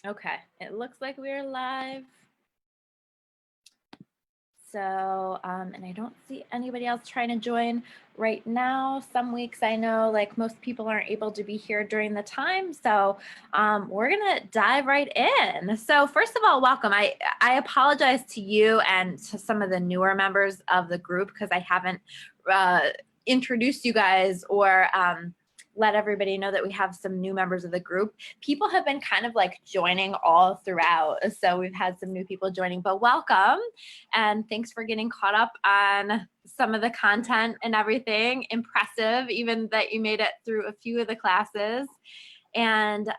Okay, it looks like we're live. So, and I don't see anybody else trying to join right now. Some weeks I know like most people aren't able to be here during the time. So we're gonna dive right in. So first of all, welcome. I apologize to you and to some of the newer members of the group because I haven't introduced you guys or let everybody know that we have some new members of the group. People have been kind of like joining all throughout. So we've had some new people joining, but welcome. And thanks for getting caught up on some of the content and everything. Impressive, even that you made it through a few of the classes. And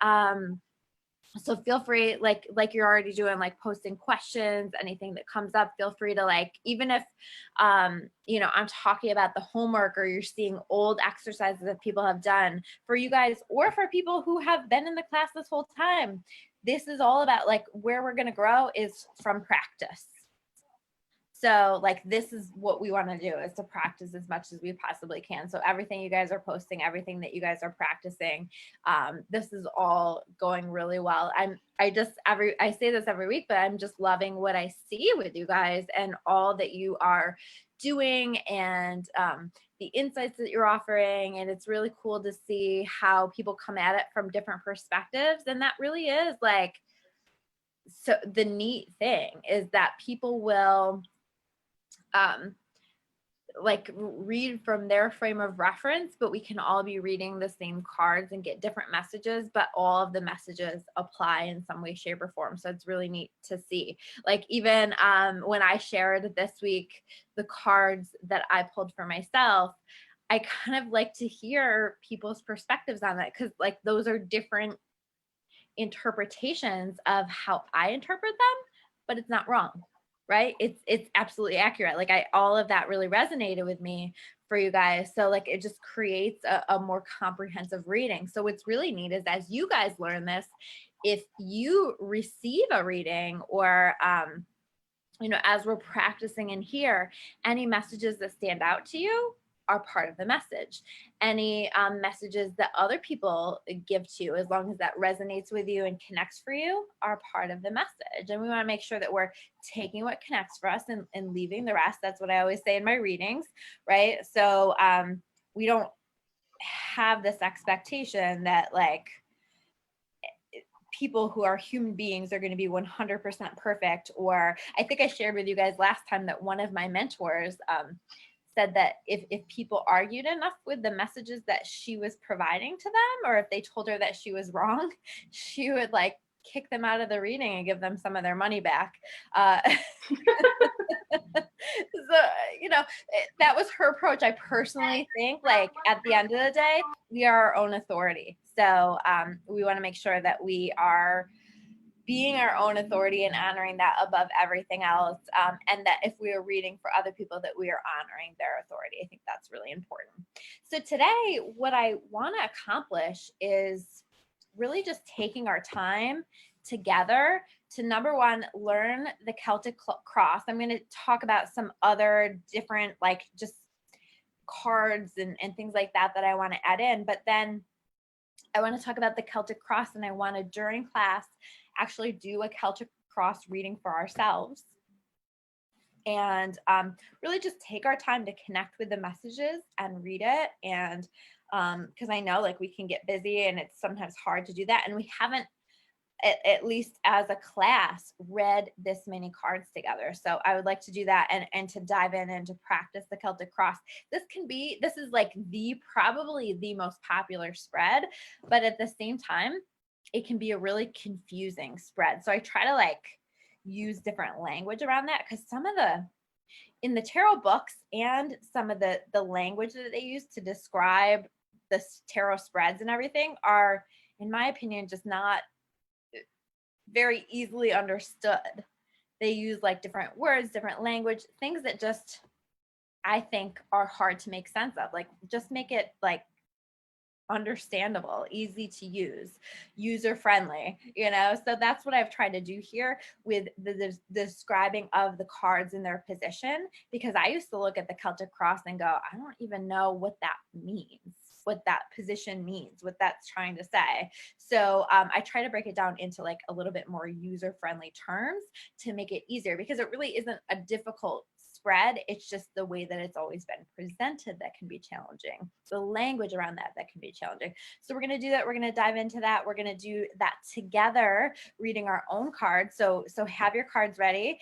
so feel free, like you're already doing, like posting questions, anything that comes up, feel free to like, even if, you know, I'm talking about the homework or you're seeing old exercises that people have done for you guys, or for people who have been in the class this whole time, this is all about like where we're going to grow is from practice. So like, this is what we want to do, is to practice as much as we possibly can. So everything you guys are posting, everything that you guys are practicing, this is all going really well. I say this every week, but I'm just loving what I see with you guys and all that you are doing and the insights that you're offering. And it's really cool to see how people come at it from different perspectives. And that really is like, so the neat thing is that people will like read from their frame of reference, but we can all be reading the same cards and get different messages, but all of the messages apply in some way, shape, or form. So it's really neat to see. Like even when I shared this week the cards that I pulled for myself, I kind of like to hear people's perspectives on that, because like those are different interpretations of how I interpret them, but it's not wrong. Right? It's absolutely accurate. Like all of that really resonated with me for you guys. So like it just creates a more comprehensive reading. So what's really neat is as you guys learn this, if you receive a reading or you know, as we're practicing in here, any messages that stand out to you are part of the message. Any messages that other people give to you, as long as that resonates with you and connects for you, are part of the message. And we want to make sure that we're taking what connects for us and leaving the rest. That's what I always say in my readings, right? So we don't have this expectation that like people who are human beings are going to be 100% perfect. Or I think I shared with you guys last time that one of my mentors said that if people argued enough with the messages that she was providing to them, or if they told her that she was wrong, she would like kick them out of the reading and give them some of their money back. So, you know, that was her approach. I personally think like at the end of the day, we are our own authority. So we want to make sure that we are being our own authority and honoring that above everything else. And that if we are reading for other people, that we are honoring their authority. I think that's really important. So today, what I want to accomplish is really just taking our time together to, number one, learn the Celtic cross. I'm going to talk about some other different, like just cards and things like that I want to add in. But then I want to talk about the Celtic cross, and I want to, during class, actually do a Celtic cross reading for ourselves and really just take our time to connect with the messages and read it. And because I know like we can get busy and it's sometimes hard to do that, and we haven't, at least as a class, read this many cards together. So I would like to do that and to dive in and to practice the Celtic cross. This is like probably the most popular spread, but at the same time, it can be a really confusing spread. So I try to like use different language around that, because in the tarot books and some of the language that they use to describe the tarot spreads and everything are, in my opinion, just not very easily understood. They use like different words, different language, things that just, I think, are hard to make sense of. Like just make it like understandable, easy to use, user friendly, you know? So that's what I've tried to do here with the describing of the cards in their position, because I used to look at the Celtic cross and go, I don't even know what that means. what that position means, what that's trying to say. So I try to break it down into like a little bit more user-friendly terms to make it easier, because it really isn't a difficult spread. It's just the way that it's always been presented that can be challenging. The language around that can be challenging. So we're going to do that. We're going to dive into that. We're going to do that together, reading our own cards. So have your cards ready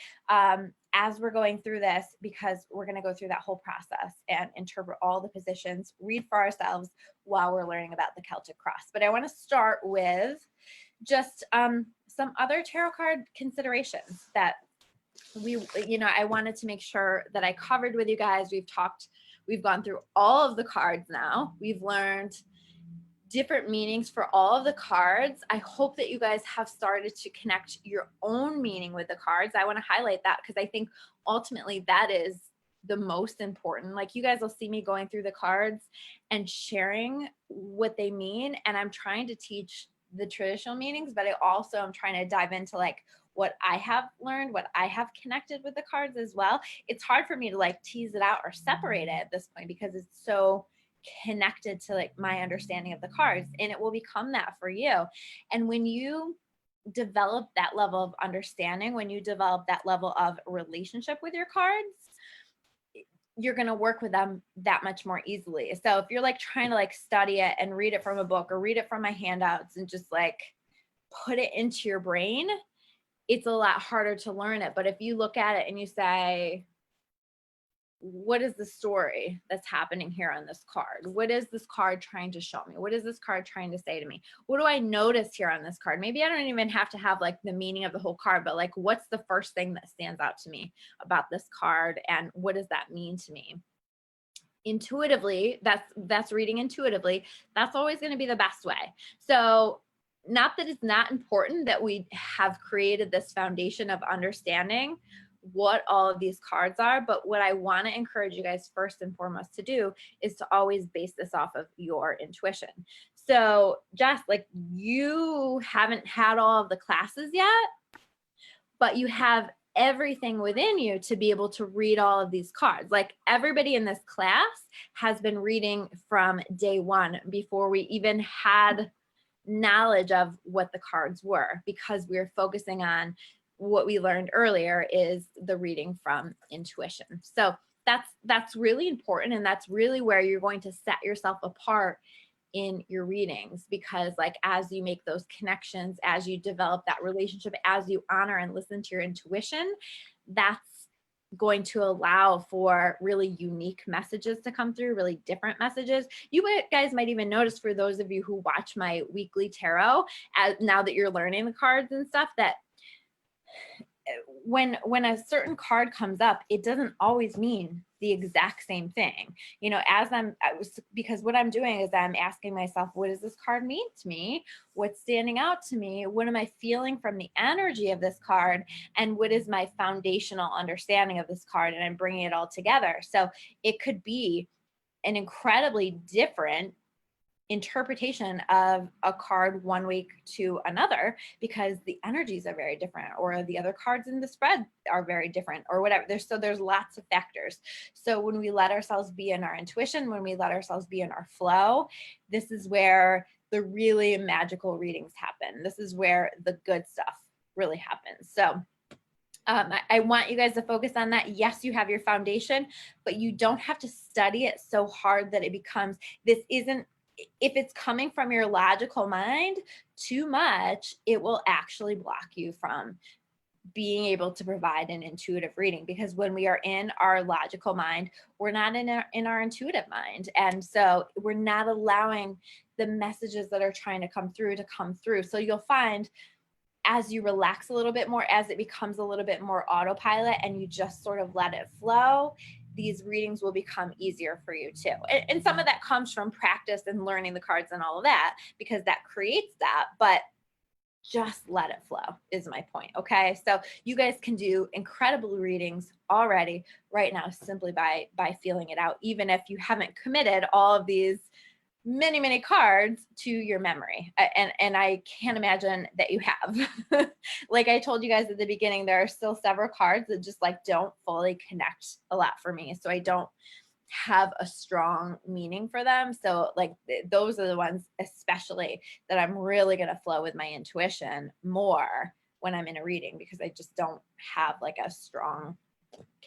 as we're going through this, because we're going to go through that whole process and interpret all the positions, read for ourselves while we're learning about the Celtic cross. But I want to start with just some other tarot card considerations that I wanted to make sure that I covered with you guys. We've gone through all of the cards now. We've learned different meanings for all of the cards. I hope that you guys have started to connect your own meaning with the cards. I want to highlight that because I think ultimately that is the most important. Like, you guys will see me going through the cards and sharing what they mean. And I'm trying to teach the traditional meanings, but I also am trying to dive into like what I have learned, what I have connected with the cards as well. It's hard for me to like tease it out or separate it at this point because it's so connected to like my understanding of the cards, and it will become that for you. And when you develop that level of understanding, when you develop that level of relationship with your cards, you're going to work with them that much more easily. So if you're like trying to like study it and read it from a book or read it from my handouts and just like put it into your brain, it's a lot harder to learn it. But if you look at it and you say, what is the story that's happening here on this card? What is this card trying to show me? What is this card trying to say to me? What do I notice here on this card? Maybe I don't even have to have like the meaning of the whole card, but like, what's the first thing that stands out to me about this card? And what does that mean to me? Intuitively, that's reading intuitively. That's always going to be the best way. So not that it's not important that we have created this foundation of understanding what all of these cards are, but what I want to encourage you guys first and foremost to do is to always base this off of your intuition. So Jess, like, you haven't had all of the classes yet, but you have everything within you to be able to read all of these cards. Like, everybody in this class has been reading from day one before we even had knowledge of what the cards were, because we're focusing on what we learned earlier is the reading from intuition. So that's really important, and that's really where you're going to set yourself apart in your readings, because like, as you make those connections, as you develop that relationship, as you honor and listen to your intuition, that's going to allow for really unique messages to come through, really different messages. You guys might even notice, for those of you who watch my weekly tarot, as now that you're learning the cards and stuff, that when a certain card comes up, it doesn't always mean the exact same thing. Because what I'm doing is I'm asking myself, what does this card mean to me? What's standing out to me? What am I feeling from the energy of this card? And what is my foundational understanding of this card? And I'm bringing it all together. So it could be an incredibly different interpretation of a card one week to another, because the energies are very different, or the other cards in the spread are very different, or whatever. There's lots of factors. So when we let ourselves be in our intuition, when we let ourselves be in our flow, this is where the really magical readings happen. This is where the good stuff really happens. So I want you guys to focus on that. Yes, you have your foundation, but you don't have to study it so hard that it becomes, if it's coming from your logical mind too much, it will actually block you from being able to provide an intuitive reading. Because when we are in our logical mind, we're not in our intuitive mind. And so we're not allowing the messages that are trying to come through. So you'll find, as you relax a little bit more, as it becomes a little bit more autopilot and you just sort of let it flow, these readings will become easier for you too. And some of that comes from practice and learning the cards and all of that, because that creates that, but just let it flow is my point. Okay. So you guys can do incredible readings already right now, simply by feeling it out, even if you haven't committed all of these many cards to your memory. And I can't imagine that you have. Like I told you guys at the beginning, there are still several cards that just like don't fully connect a lot for me. So I don't have a strong meaning for them. So like those are the ones especially that I'm really going to flow with my intuition more when I'm in a reading, because I just don't have like a strong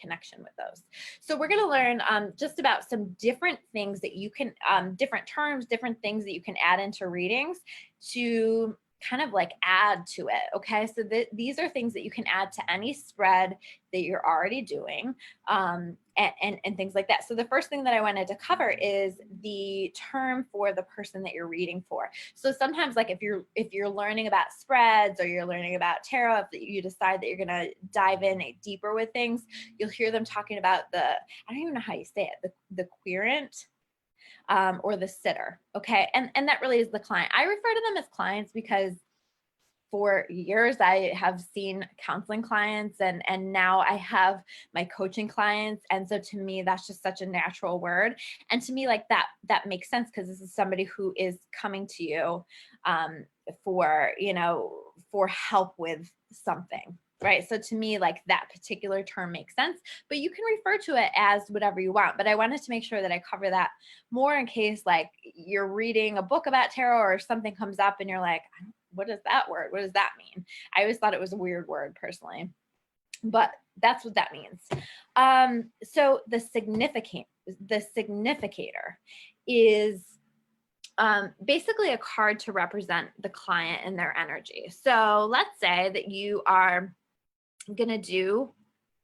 connection with those. So we're going to learn just about some different things that you can, different terms, different things that you can add into readings to kind of like add to it. Okay. So these are things that you can add to any spread that you're already doing, and things like that. So the first thing that I wanted to cover is the term for the person that you're reading for. So sometimes like if you're learning about spreads or you're learning about tarot, if you decide that you're going to dive in deeper with things, you'll hear them talking about I don't even know how you say it, the querent, or the sitter. Okay. And that really is the client. I refer to them as clients because for years I have seen counseling clients, and now I have my coaching clients. And so to me, that's just such a natural word. And to me, like that makes sense, because this is somebody who is coming to you for help with something. Right. So to me, like that particular term makes sense, but you can refer to it as whatever you want. But I wanted to make sure that I cover that more in case like you're reading a book about tarot or something comes up and you're like, what is that word? What does that mean? I always thought it was a weird word personally, but that's what that means. So the significator is basically a card to represent the client and their energy. So let's say that you are going to do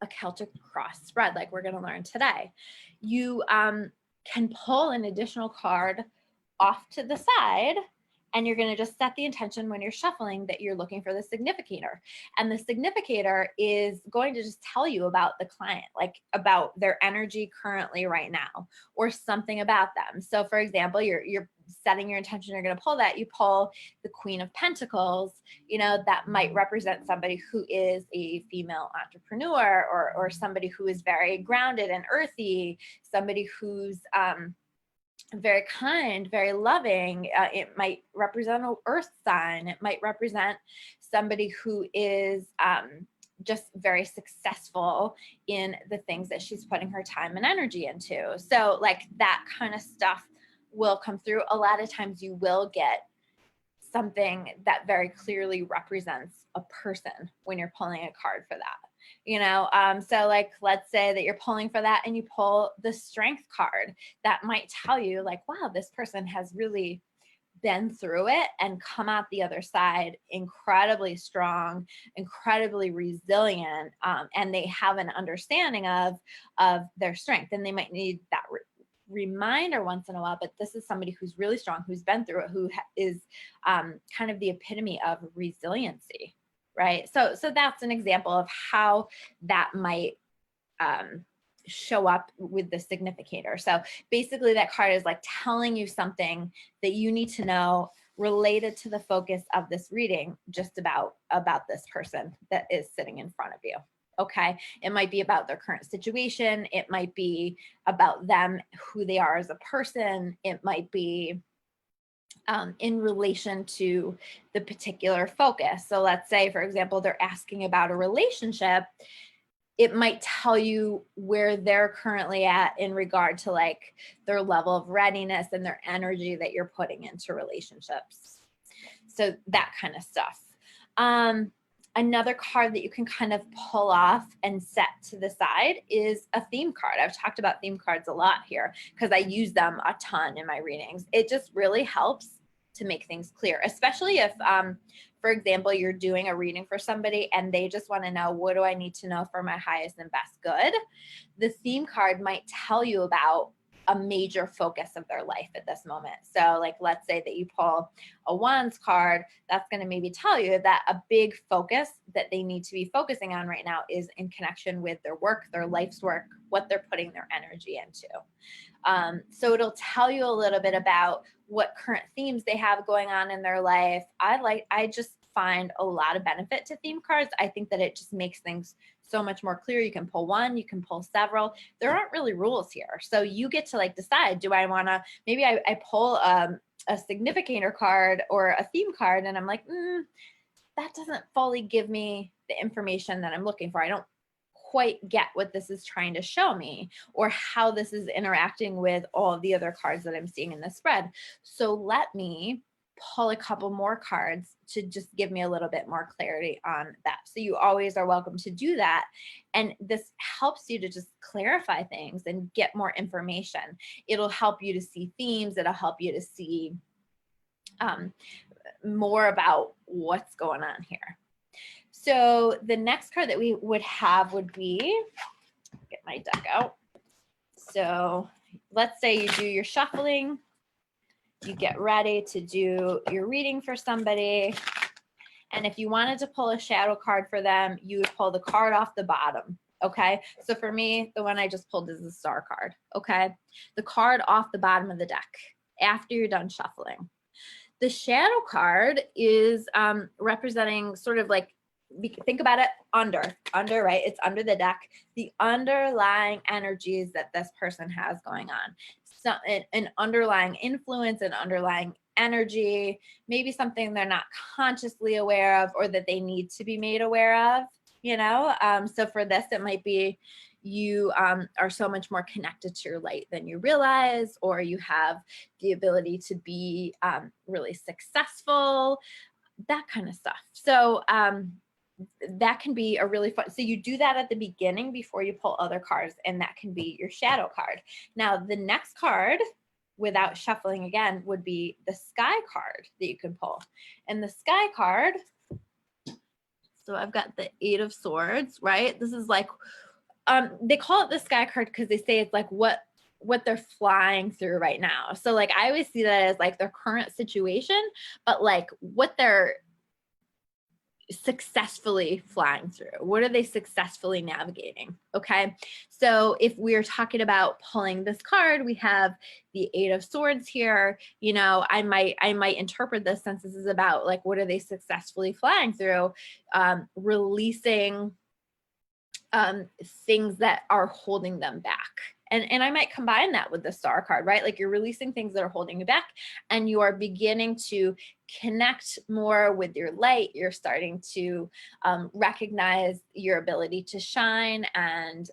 a Celtic cross spread like we're going to learn today. You can pull an additional card off to the side, and you're going to just set the intention when you're shuffling that you're looking for the significator. And the significator is going to just tell you about the client, like about their energy currently right now, or something about them. So for example, you're setting your intention, you're going to pull that, you pull the Queen of Pentacles, that might represent somebody who is a female entrepreneur, or somebody who is very grounded and earthy, somebody who's very kind, very loving. It might represent an earth sign. It might represent somebody who is just very successful in the things that she's putting her time and energy into. So like that kind of stuff will come through. A lot of times you will get something that very clearly represents a person when you're pulling a card for that. So like, let's say that you're pulling for that and you pull the strength card. That might tell you like, wow, this person has really been through it and come out the other side incredibly strong, incredibly resilient, and they have an understanding of their strength, and they might need that reminder once in a while, but this is somebody who's really strong, who's been through it, who is kind of the epitome of resiliency, right? So that's an example of how that might show up with the significator. So basically that card is like telling you something that you need to know related to the focus of this reading, just about this person that is sitting in front of you. Okay. It might be about their current situation. It might be about them, who they are as a person. It might be in relation to the particular focus. So let's say, for example, they're asking about a relationship. It might tell you where they're currently at in regard to like their level of readiness and their energy that you're putting into relationships. So that kind of stuff. Another card that you can kind of pull off and set to the side is a theme card. I've talked about theme cards a lot here because I use them a ton in my readings. It just really helps to make things clear, especially if, for example, you're doing a reading for somebody and they just want to know, what do I need to know for my highest and best good? The theme card might tell you about a major focus of their life at this moment. So like, let's say that you pull a Wands card, that's going to maybe tell you that a big focus that they need to be focusing on right now is in connection with their work, their life's work, what they're putting their energy into. So it'll tell you a little bit about what current themes they have going on in their life. I just find a lot of benefit to theme cards. I think that it just makes things so much more clear. You can pull one, you can pull several. There aren't really rules here. So you get to like decide, do I want to, maybe I pull a significator card or a theme card and I'm like, that doesn't fully give me the information that I'm looking for. I don't quite get what this is trying to show me or how this is interacting with all of the other cards that I'm seeing in the spread. So let me pull a couple more cards to just give me a little bit more clarity on that. So you always are welcome to do that. And this helps you to just clarify things and get more information. It'll help you to see themes. It'll help you to see more about what's going on here. So the next card that we would have would be, get my deck out. So let's say you do your shuffling, you get ready to do your reading for somebody. And if you wanted to pull a shadow card for them, you would pull the card off the bottom. Okay. So for me, the one I just pulled is the star card. Okay. The card off the bottom of the deck after you're done shuffling. The shadow card is representing sort of like, think about it under, right? It's under the deck, the underlying energies that this person has going on. So an underlying influence, an underlying energy, maybe something they're not consciously aware of or that they need to be made aware of, you know? So for this, it might be you are so much more connected to your light than you realize, or you have the ability to be really successful, that kind of stuff. So that can be a really fun, so you do that at the beginning before you pull other cards, and that can be your shadow card. Now, the next card, without shuffling again, would be the sky card that you can pull. And the sky card, so I've got the 8 of Swords, right? This is like, they call it the sky card because they say it's like what they're flying through right now. So like, I always see that as like their current situation, but like what they're successfully flying through. What are they successfully navigating? Okay. So if we're talking about pulling this card, we have the 8 of Swords here. You know, I might interpret this since this is about like, what are they successfully flying through? Releasing things that are holding them back. And I might combine that with the star card, right? Like you're releasing things that are holding you back and you are beginning to connect more with your light. You're starting to recognize your ability to shine and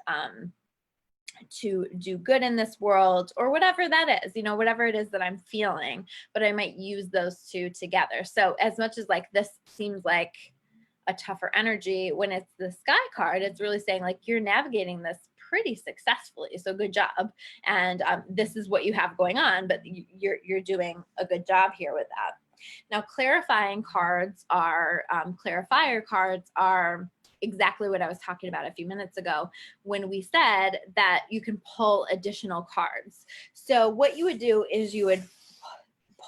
to do good in this world, or whatever that is, you know, whatever it is that I'm feeling, but I might use those two together. So as much as like this seems like a tougher energy, when it's the sky card, it's really saying like you're navigating this pretty successfully, so good job, and this is what you have going on, but you're doing a good job here with that. Now, clarifying cards are clarifier cards are exactly what I was talking about a few minutes ago when we said that you can pull additional cards. So what you would do is you would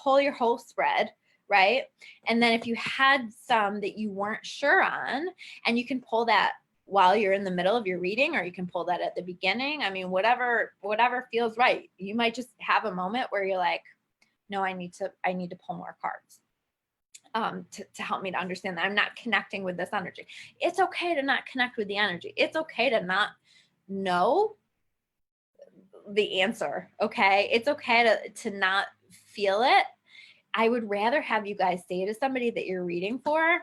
pull your whole spread, right? And then if you had some that you weren't sure on, and you can pull that while you're in the middle of your reading, or you can pull that at the beginning. I mean, whatever feels right. You might just have a moment where you're like, no, I need to pull more cards to help me to understand that I'm not connecting with this energy. It's okay to not connect with the energy. It's okay to not know the answer. Okay. It's okay to not feel it. I would rather have you guys say to somebody that you're reading for,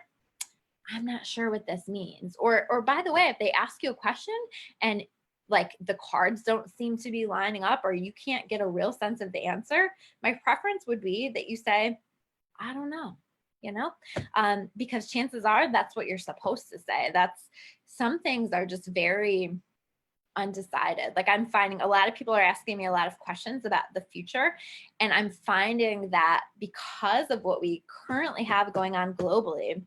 I'm not sure what this means. Or by the way, if they ask you a question and like the cards don't seem to be lining up, or you can't get a real sense of the answer, my preference would be that you say, I don't know, you know, because chances are that's what you're supposed to say. Some things are just very undecided. Like I'm finding a lot of people are asking me a lot of questions about the future. And I'm finding that because of what we currently have going on globally,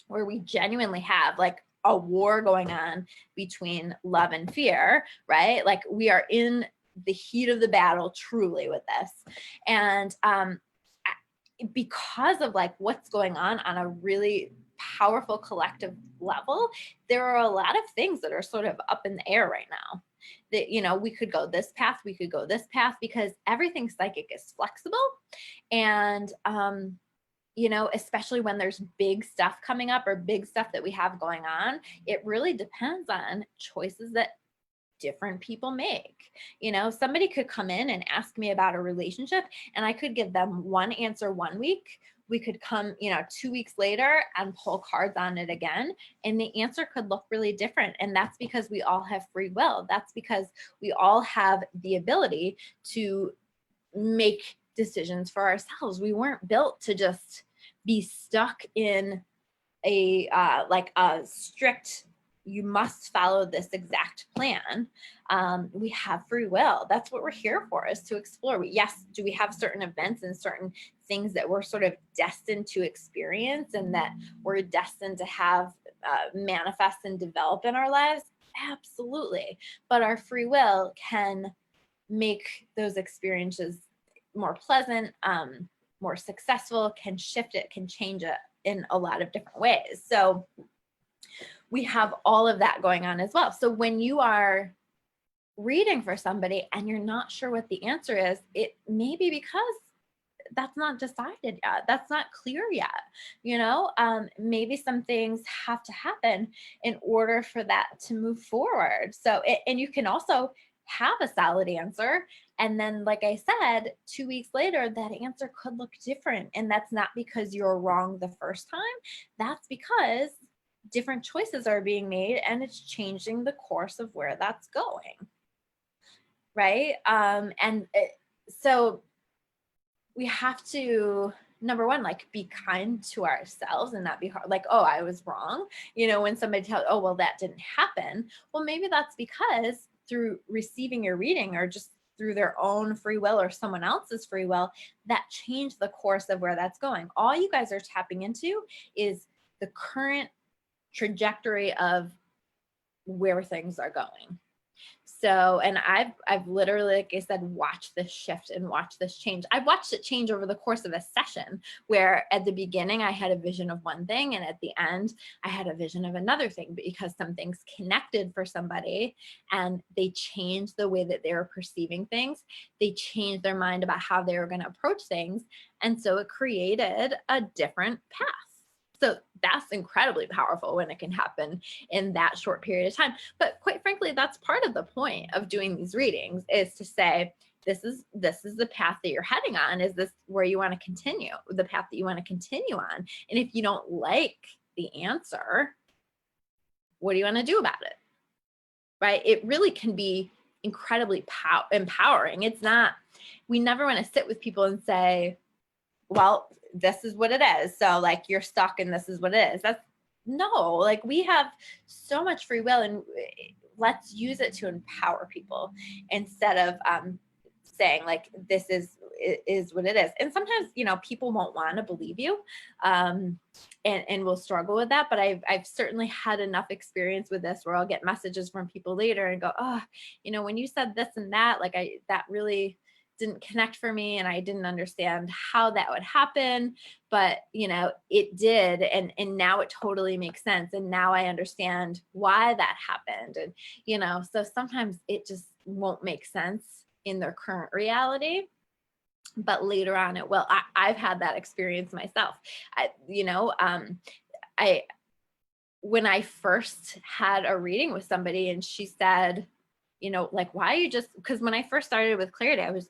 where we genuinely have like a war going on between love and fear, right? Like we are in the heat of the battle truly with this. And because of like what's going on a really powerful collective level, there are a lot of things that are sort of up in the air right now. That, you know, we could go this path, we could go this path, because everything psychic is flexible. And you know, especially when there's big stuff coming up or big stuff that we have going on, it really depends on choices that different people make. You know, somebody could come in and ask me about a relationship and I could give them one answer one week. We could come, 2 weeks later and pull cards on it again, and the answer could look really different. And that's because we all have free will. That's because we all have the ability to make decisions for ourselves. We weren't built to just be stuck in a strict, you must follow this exact plan. We have free will. That's what we're here for, is to explore. Yes, do we have certain events and certain things that we're sort of destined to experience and that we're destined to have manifest and develop in our lives? Absolutely. But our free will can make those experiences more pleasant, more successful, can shift it, can change it in a lot of different ways. So we have all of that going on as well. So when you are reading for somebody and you're not sure what the answer is, it may be because that's not decided yet. That's not clear yet. Maybe some things have to happen in order for that to move forward. So, and you can also have a solid answer. And then, like I said, 2 weeks later, that answer could look different. And that's not because you're wrong the first time. That's because different choices are being made and it's changing the course of where that's going. Right. So we have to, number one, like, be kind to ourselves and not be hard, like, oh, I was wrong. When somebody tells, oh, well, that didn't happen. Well, maybe that's because through receiving your reading or just through their own free will or someone else's free will, that changed the course of where that's going. All you guys are tapping into is the current trajectory of where things are going. So, and I've literally, like I said, watched this shift and watched this change. I've watched it change over the course of a session, where at the beginning I had a vision of one thing, and at the end I had a vision of another thing, because some things connected for somebody and they changed the way that they were perceiving things. They changed their mind about how they were going to approach things. And so it created a different path. So that's incredibly powerful when it can happen in that short period of time. But quite frankly, that's part of the point of doing these readings, is to say, this is the path that you're heading on. Is this where you want to continue, the path that you want to continue on? And if you don't like the answer, what do you want to do about it? Right? It really can be incredibly empowering. It's not, we never want to sit with people and say, well, this is what it is. So, like, you're stuck and this is what it is. That's no, like, we have so much free will, and let's use it to empower people instead of saying, like, this is what it is. And sometimes, people won't want to believe you, and will struggle with that. But I've certainly had enough experience with this where I'll get messages from people later and go, oh, when you said this and that, like, that really didn't connect for me, and I didn't understand how that would happen, but it did, and now it totally makes sense, and now I understand why that happened. And so sometimes it just won't make sense in their current reality, but later on it will. I've had that experience myself. When I first had a reading with somebody and she said, like, why are you just, because when I first started with clarity, I was,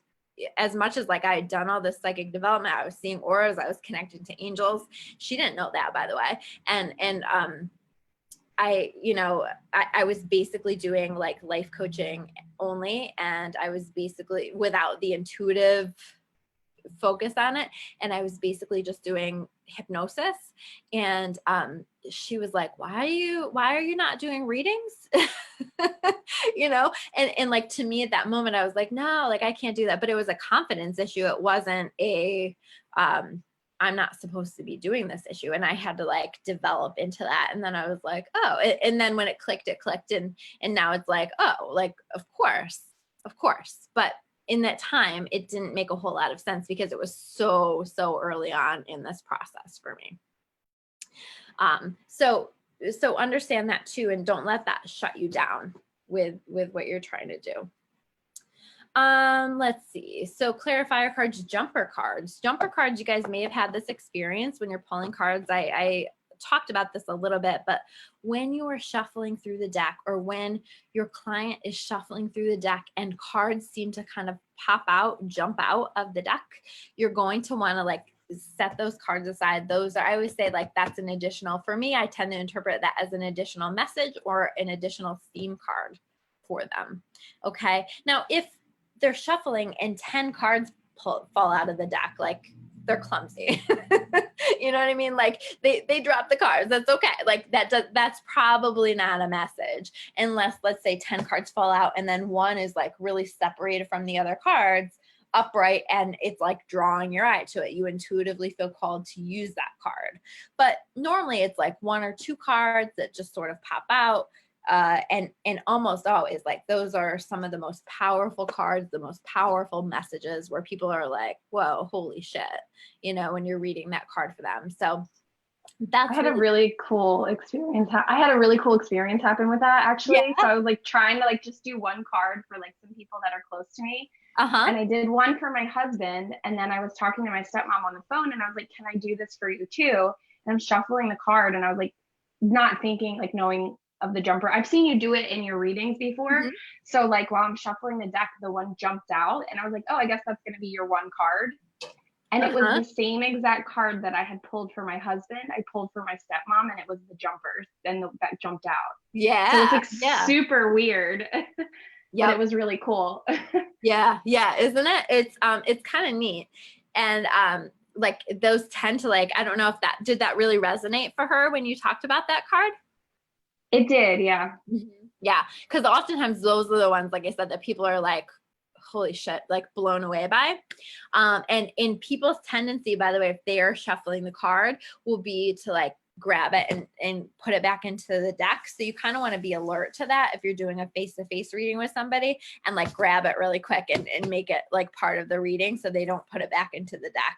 as much as, like, I had done all this psychic development, I was seeing auras, I was connected to angels. She didn't know that, by the way. And I was basically doing, like, life coaching only, and I was basically without the intuitive focus on it, and I was basically just doing hypnosis. And she was like, why are you not doing readings? And like, to me at that moment, I was like, no, like, I can't do that. But it was a confidence issue. It wasn't a I'm not supposed to be doing this issue. And I had to, like, develop into that. And then I was like, oh, and then when it clicked, and now it's like, oh, like, of course. But in that time, it didn't make a whole lot of sense because it was so early on in this process for me. So understand that too, and don't let that shut you down with what you're trying to do. Let's see. So clarifier cards, jumper cards. Jumper cards, you guys may have had this experience when you're pulling cards. I talked about this a little bit, but when you are shuffling through the deck, or when your client is shuffling through the deck and cards seem to kind of pop out, jump out of the deck, you're going to want to like set those cards aside. Those are, I always say, like, that's an additional, for me, I tend to interpret that as an additional message or an additional theme card for them. Okay. Now, if they're shuffling and 10 cards fall out of the deck, like, they're clumsy. You know what I mean? Like, they drop the cards. That's okay. Like, that's probably not a message, unless, let's say, 10 cards fall out and then one is like really separated from the other cards upright, and it's like drawing your eye to it. You intuitively feel called to use that card. But normally it's like 1 or 2 cards that just sort of pop out. And almost always, like, those are some of the most powerful cards, the most powerful messages, where people are like, whoa, holy shit, you know, when you're reading that card for them. So that's I had a really cool experience. I had a really cool experience happen with that, actually. Yeah. So I was like trying to like just do one card for like some people that are close to me. Uh-huh. And I did one for my husband. And then I was talking to my stepmom on the phone, and I was like, can I do this for you too? And I'm shuffling the card, and I was like, not thinking, like, knowing of the jumper. I've seen you do it in your readings before. Mhm. So like while I'm shuffling the deck, the one jumped out, and I was like, oh, I guess that's going to be your one card. And it was Uh-huh. the same exact card that I had pulled for my husband. I pulled for my stepmom, and it was the jumpers, and that jumped out. So it's Yeah. like Yeah. super weird, but it Yep. was really cool. Yeah. Yeah. Isn't it? It's kind of neat. And like, those tend to, like, I don't know if did that really resonate for her when you talked about that card? It did, yeah. Yeah. Because oftentimes those are the ones, like I said, that people are like, holy shit, like, blown away by. And in people's tendency, by the way, if they are shuffling the card, will be to like grab it and put it back into the deck. So you kind of want to be alert to that if you're doing a face-to-face reading with somebody, and like grab it really quick and make it like part of the reading, so they don't put it back into the deck.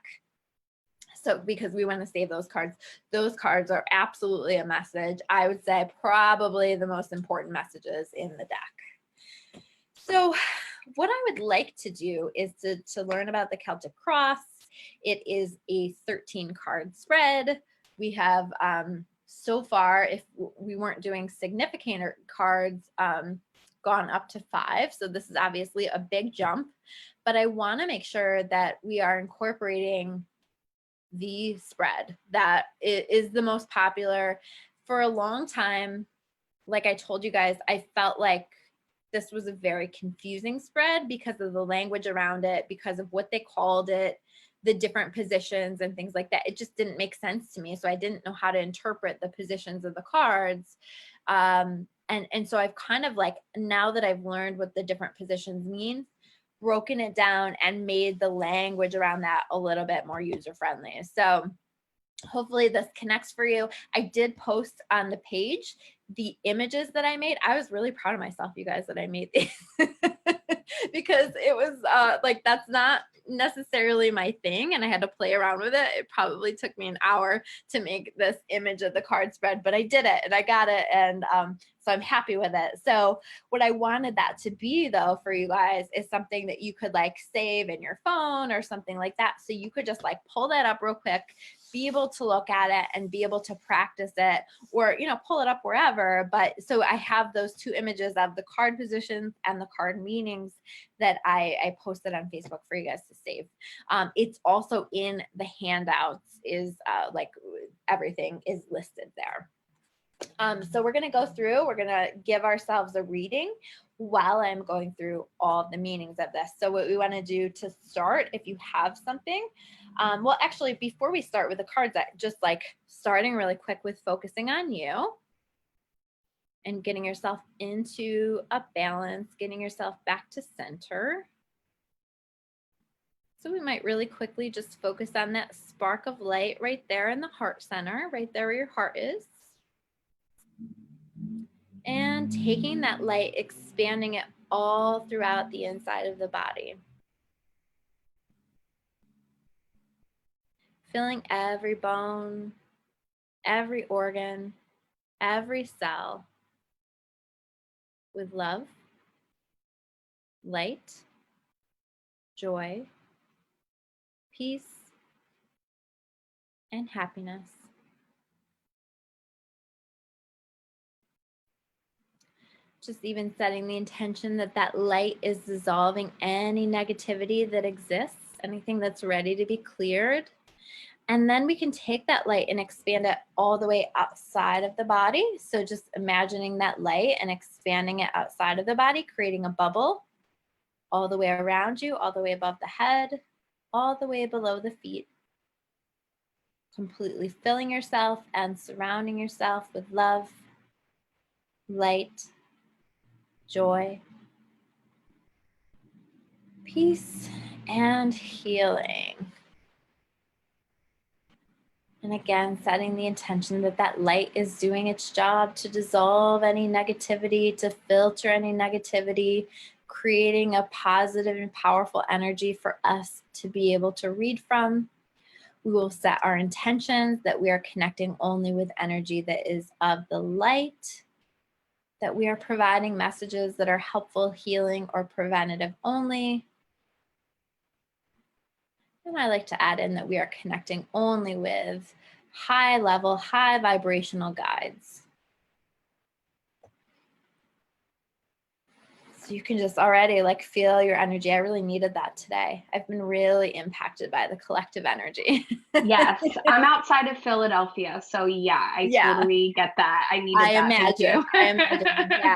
So, because we want to save those cards. Those cards are absolutely a message. I would say probably the most important messages in the deck. So what I would like to do is to learn about the Celtic Cross. It is a 13 card spread. We have so far, if we weren't doing significant cards, gone up to 5. So this is obviously a big jump, but I want to make sure that we are incorporating the spread that is the most popular. For a long time, like I told you guys, I felt like this was a very confusing spread because of the language around it, because of what they called it, the different positions and things like that. It just didn't make sense to me. So I didn't know how to interpret the positions of the cards. And so I've kind of, like, now that I've learned what the different positions mean, broken it down and made the language around that a little bit more user friendly. So hopefully this connects for you. I did post on the page the images that I made. I was really proud of myself, you guys, that I made these because it was like, that's not necessarily my thing, and I had to play around with it. It probably took me an hour to make this image of the card spread, but I did it and I got it, and so I'm happy with it. So what I wanted that to be, though, for you guys, is something that you could like save in your phone or something like that, so you could just like pull that up real quick, be able to look at it and be able to practice it, or, you know, pull it up wherever. But so I have those 2 images of the card positions and the card meanings that I posted on Facebook for you guys to save. It's also in the handouts, is like, everything is listed there. So we're going to go through, we're going to give ourselves a reading while I'm going through all the meanings of this. So what we want to do to start, if you have something, well, actually, before we start with the cards, just like starting really quick with focusing on you and getting yourself into a balance, getting yourself back to center. So we might really quickly just focus on that spark of light right there in the heart center, right there where your heart is. And taking that light, expanding it all throughout the inside of the body. Filling every bone, every organ, every cell with love, light, joy, peace, and happiness. Just even setting the intention that that light is dissolving any negativity that exists, anything that's ready to be cleared. And then we can take that light and expand it all the way outside of the body. So just imagining that light and expanding it outside of the body, creating a bubble all the way around you, all the way above the head, all the way below the feet. Completely filling yourself and surrounding yourself with love, light, joy, peace, and healing. And again, setting the intention that that light is doing its job to dissolve any negativity, to filter any negativity, creating a positive and powerful energy for us to be able to read from. We will set our intentions that we are connecting only with energy that is of the light, that we are providing messages that are helpful, healing, or preventative only. And I like to add in that we are connecting only with high level, high vibrational guides. So you can just already like feel your energy. I really needed that today. I've been really impacted by the collective energy. Yes, I'm outside of Philadelphia, so yeah, I totally get that. I needed that. Thank you. I imagine.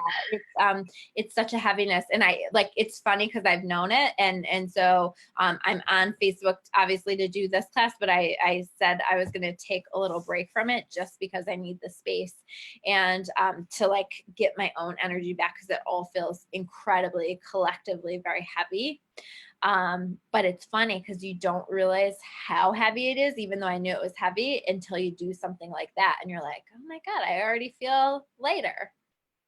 Yeah, it's such a heaviness, and I like. It's funny because I've known it, and so I'm on Facebook obviously to do this class, but I said I was going to take a little break from it just because I need the space and to like get my own energy back because it all feels incredibly collectively very heavy. But it's funny because you don't realize how heavy it is, even though I knew it was heavy, until you do something like that. And you're like, oh my God, I already feel lighter,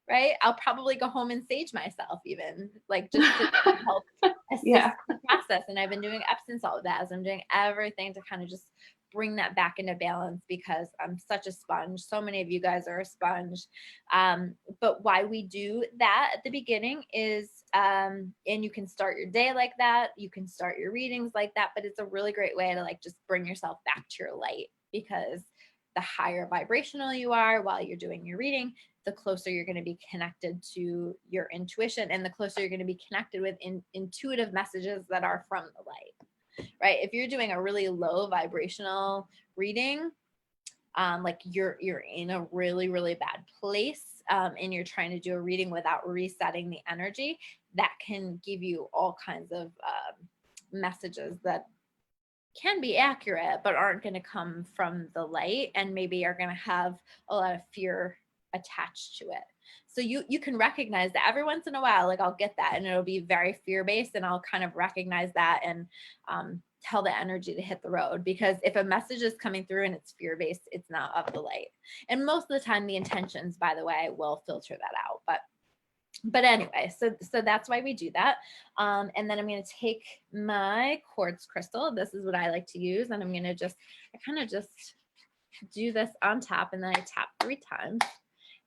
right? I'll probably go home and sage myself even, like just to help assist the process. And I've been doing Epsom salt baths. I'm doing everything to kind of just bring that back into balance because I'm such a sponge. So many of you guys are a sponge. But why we do that at the beginning is, and you can start your day like that. You can start your readings like that, but it's a really great way to like just bring yourself back to your light, because the higher vibrational you are while you're doing your reading, the closer you're going to be connected to your intuition, and the closer you're going to be connected with intuitive messages that are from the light, right? If you're doing a really low vibrational reading, like you're in a really, really bad place, and you're trying to do a reading without resetting the energy, that can give you all kinds of messages that can be accurate, but aren't going to come from the light, and maybe are going to have a lot of fear attached to it. So you can recognize that every once in a while, like I'll get that and it'll be very fear-based, and I'll kind of recognize that and tell the energy to hit the road, because if a message is coming through and it's fear-based, it's not of the light. And most of the time the intentions, by the way, will filter that out. But anyway, so that's why we do that. And then I'm going to take my quartz crystal. This is what I like to use. And I'm going to I kind of just do this on top, and then I tap 3 times.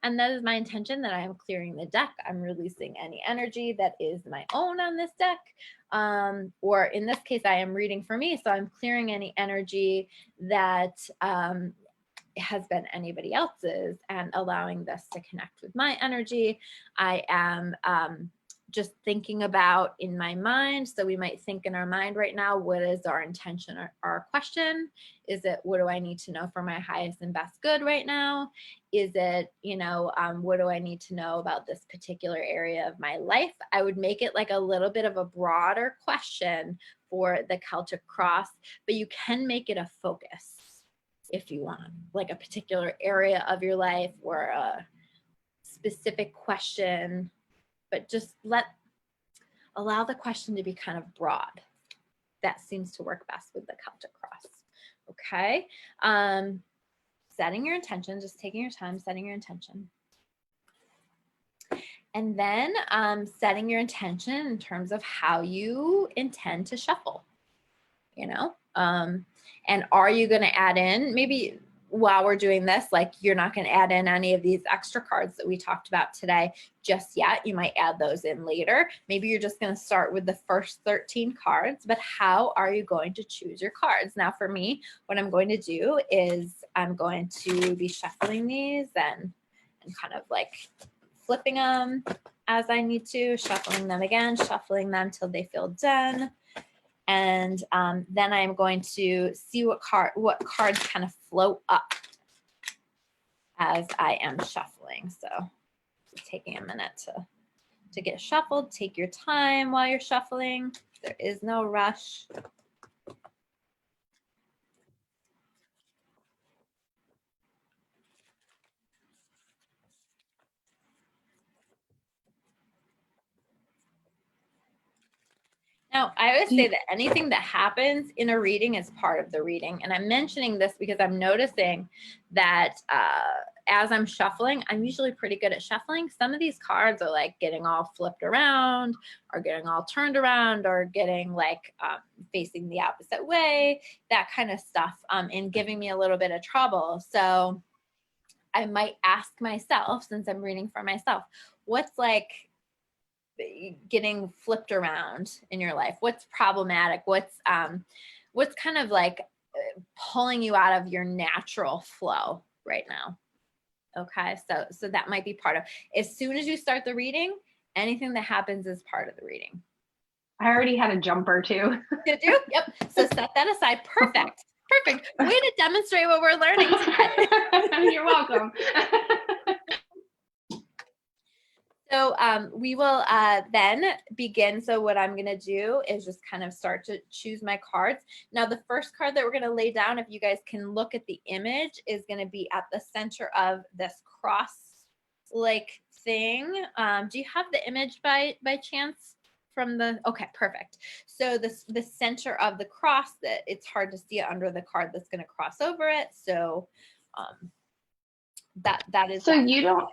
And that is my intention, that I am clearing the deck. I'm releasing any energy that is my own on this deck. Or in this case, I am reading for me. So I'm clearing any energy that has been anybody else's and allowing this to connect with my energy. I am just thinking about in my mind. So we might think in our mind right now, what is our intention or our question? Is it, what do I need to know for my highest and best good right now? Is it, what do I need to know about this particular area of my life? I would make it like a little bit of a broader question for the Celtic cross, but you can make it a focus if you want, like a particular area of your life or a specific question, but just allow the question to be kind of broad. That seems to work best with the Celtic cross. Okay. Setting your intention, just taking your time, setting your intention. And then setting your intention in terms of how you intend to shuffle, and are you going to add in, maybe while we're doing this, like you're not going to add in any of these extra cards that we talked about today just yet. You might add those in later. Maybe you're just going to start with the first 13 cards, but how are you going to choose your cards? Now for me, what I'm going to do is I'm going to be shuffling these and kind of like flipping them as I need to, shuffling them again, shuffling them till they feel done. And then I'm going to see what cards kind of float up as I am shuffling. So taking a minute to get shuffled. Take your time while you're shuffling. There is no rush. Now, I always say that anything that happens in a reading is part of the reading. And I'm mentioning this because I'm noticing that as I'm shuffling, I'm usually pretty good at shuffling. Some of these cards are like getting all flipped around or getting all turned around or getting like facing the opposite way, that kind of stuff, and giving me a little bit of trouble. So I might ask myself, since I'm reading for myself, what's like getting flipped around in your life? What's problematic? What's kind of like pulling you out of your natural flow right now? Okay, so that might be part of. As soon as you start the reading, anything that happens is part of the reading. I already had a jumper too. Did you? Yep. So set that aside. Perfect. Perfect. Way to demonstrate what we're learning today. You're welcome. So we will then begin. So what I'm going to do is just kind of start to choose my cards. Now, the first card that we're going to lay down, if you guys can look at the image, is going to be at the center of this cross-like thing. Do you have the image by chance from the? Okay, perfect. So the center of the cross, that it's hard to see it under the card that's going to cross over it. So that is. So that. you don't.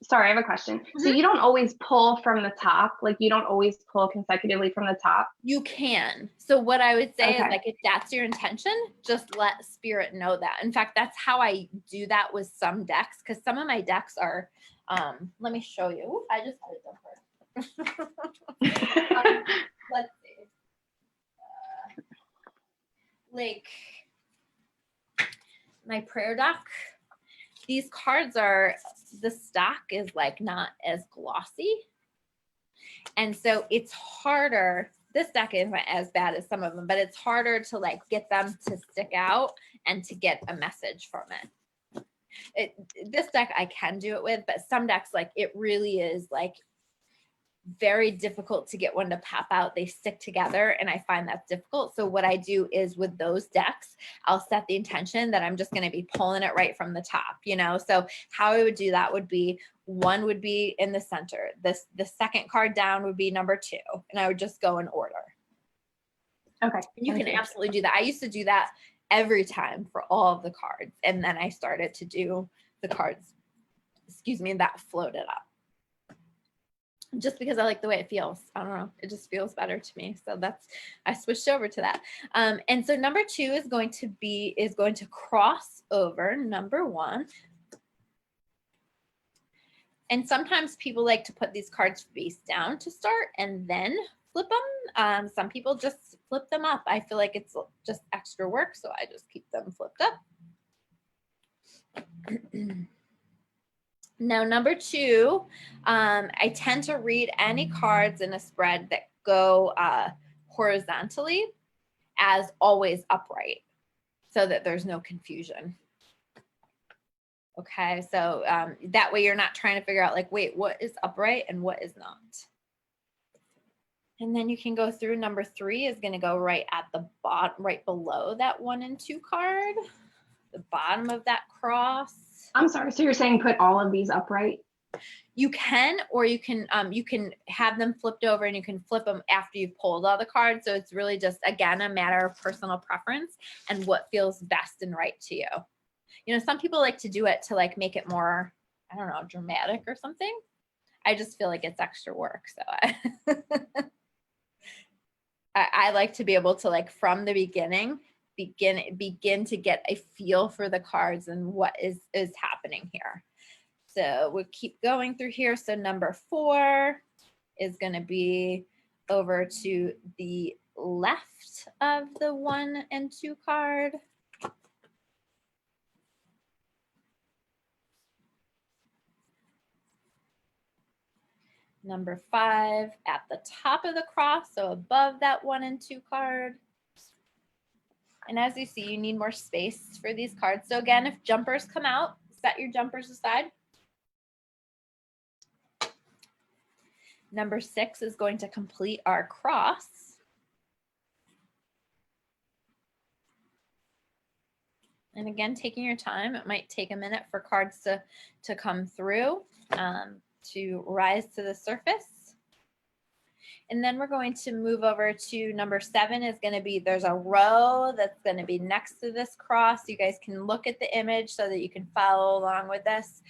Sorry, I have a question. So you don't always pull from the top, like you don't always pull consecutively from the top? You can. So what I would say is, Okay. like, if that's your intention, just let spirit know that. In fact, that's how I do that with some decks, because some of my decks are, let me show you. Ooh, I just had a jumper. Let's see. Like my prayer deck, these cards are, the stock is like not as glossy. And so it's harder. This deck isn't as bad as some of them, but it's harder to like get them to stick out and to get a message from it. This deck I can do it with, but some decks, like, it really is like very difficult to get one to pop out. They stick together, and I find that's difficult. So what I do is, with those decks, I'll set the intention that I'm just going to be pulling it right from the top, you know? So how I would do that would be, one would be in the center. The second card down would be number 2, and I would just go in order. Okay. You can absolutely do that. I used to do that every time for all of the cards, and then I started to do the cards, that floated up. Just because I like the way it feels. I don't know. It just feels better to me. So I switched over to that. And so number 2 is going to cross over number 1. And sometimes people like to put these cards face down to start and then flip them. Some people just flip them up. I feel like it's just extra work, so I just keep them flipped up. Now, number 2, I tend to read any cards in a spread that go horizontally as always upright, so that there's no confusion. Okay, so that way you're not trying to figure out, like, wait, what is upright and what is not. And then you can go through. Number 3 is going to go right at the bottom, right below that 1 and 2 card, the bottom of that cross. I'm sorry. So you're saying put all of these upright? You can, or you can have them flipped over, and you can flip them after you've pulled all the cards. So it's really just, again, a matter of personal preference and what feels best and right to you. You know, some people like to do it to like make it more, I don't know, dramatic or something. I just feel like it's extra work. So I like to be able to, like, from the beginning, begin to get a feel for the cards and what is happening here. So we'll keep going through here. So number 4 is going to be over to the left of the 1 and 2 card. Number 5 at the top of the cross, so above that 1 and 2 card. And as you see, you need more space for these cards. So again, if jumpers come out, set your jumpers aside. Number 6 is going to complete our cross. And again, taking your time, it might take a minute for cards to come through, to rise to the surface. And then we're going to move over to number 7 is going to be, there's a row that's going to be next to this cross. You guys can look at the image so that you can follow along with this.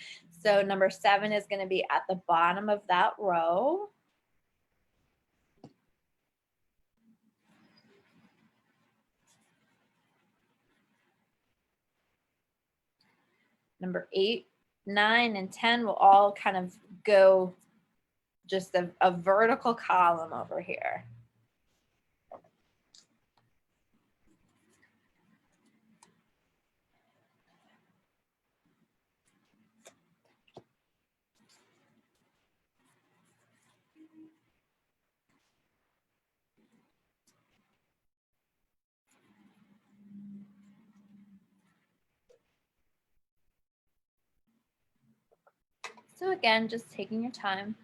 So number 7 is going to be at the bottom of that row. Number 8, 9, and 10 will all kind of go just a vertical column over here. So again, just taking your time.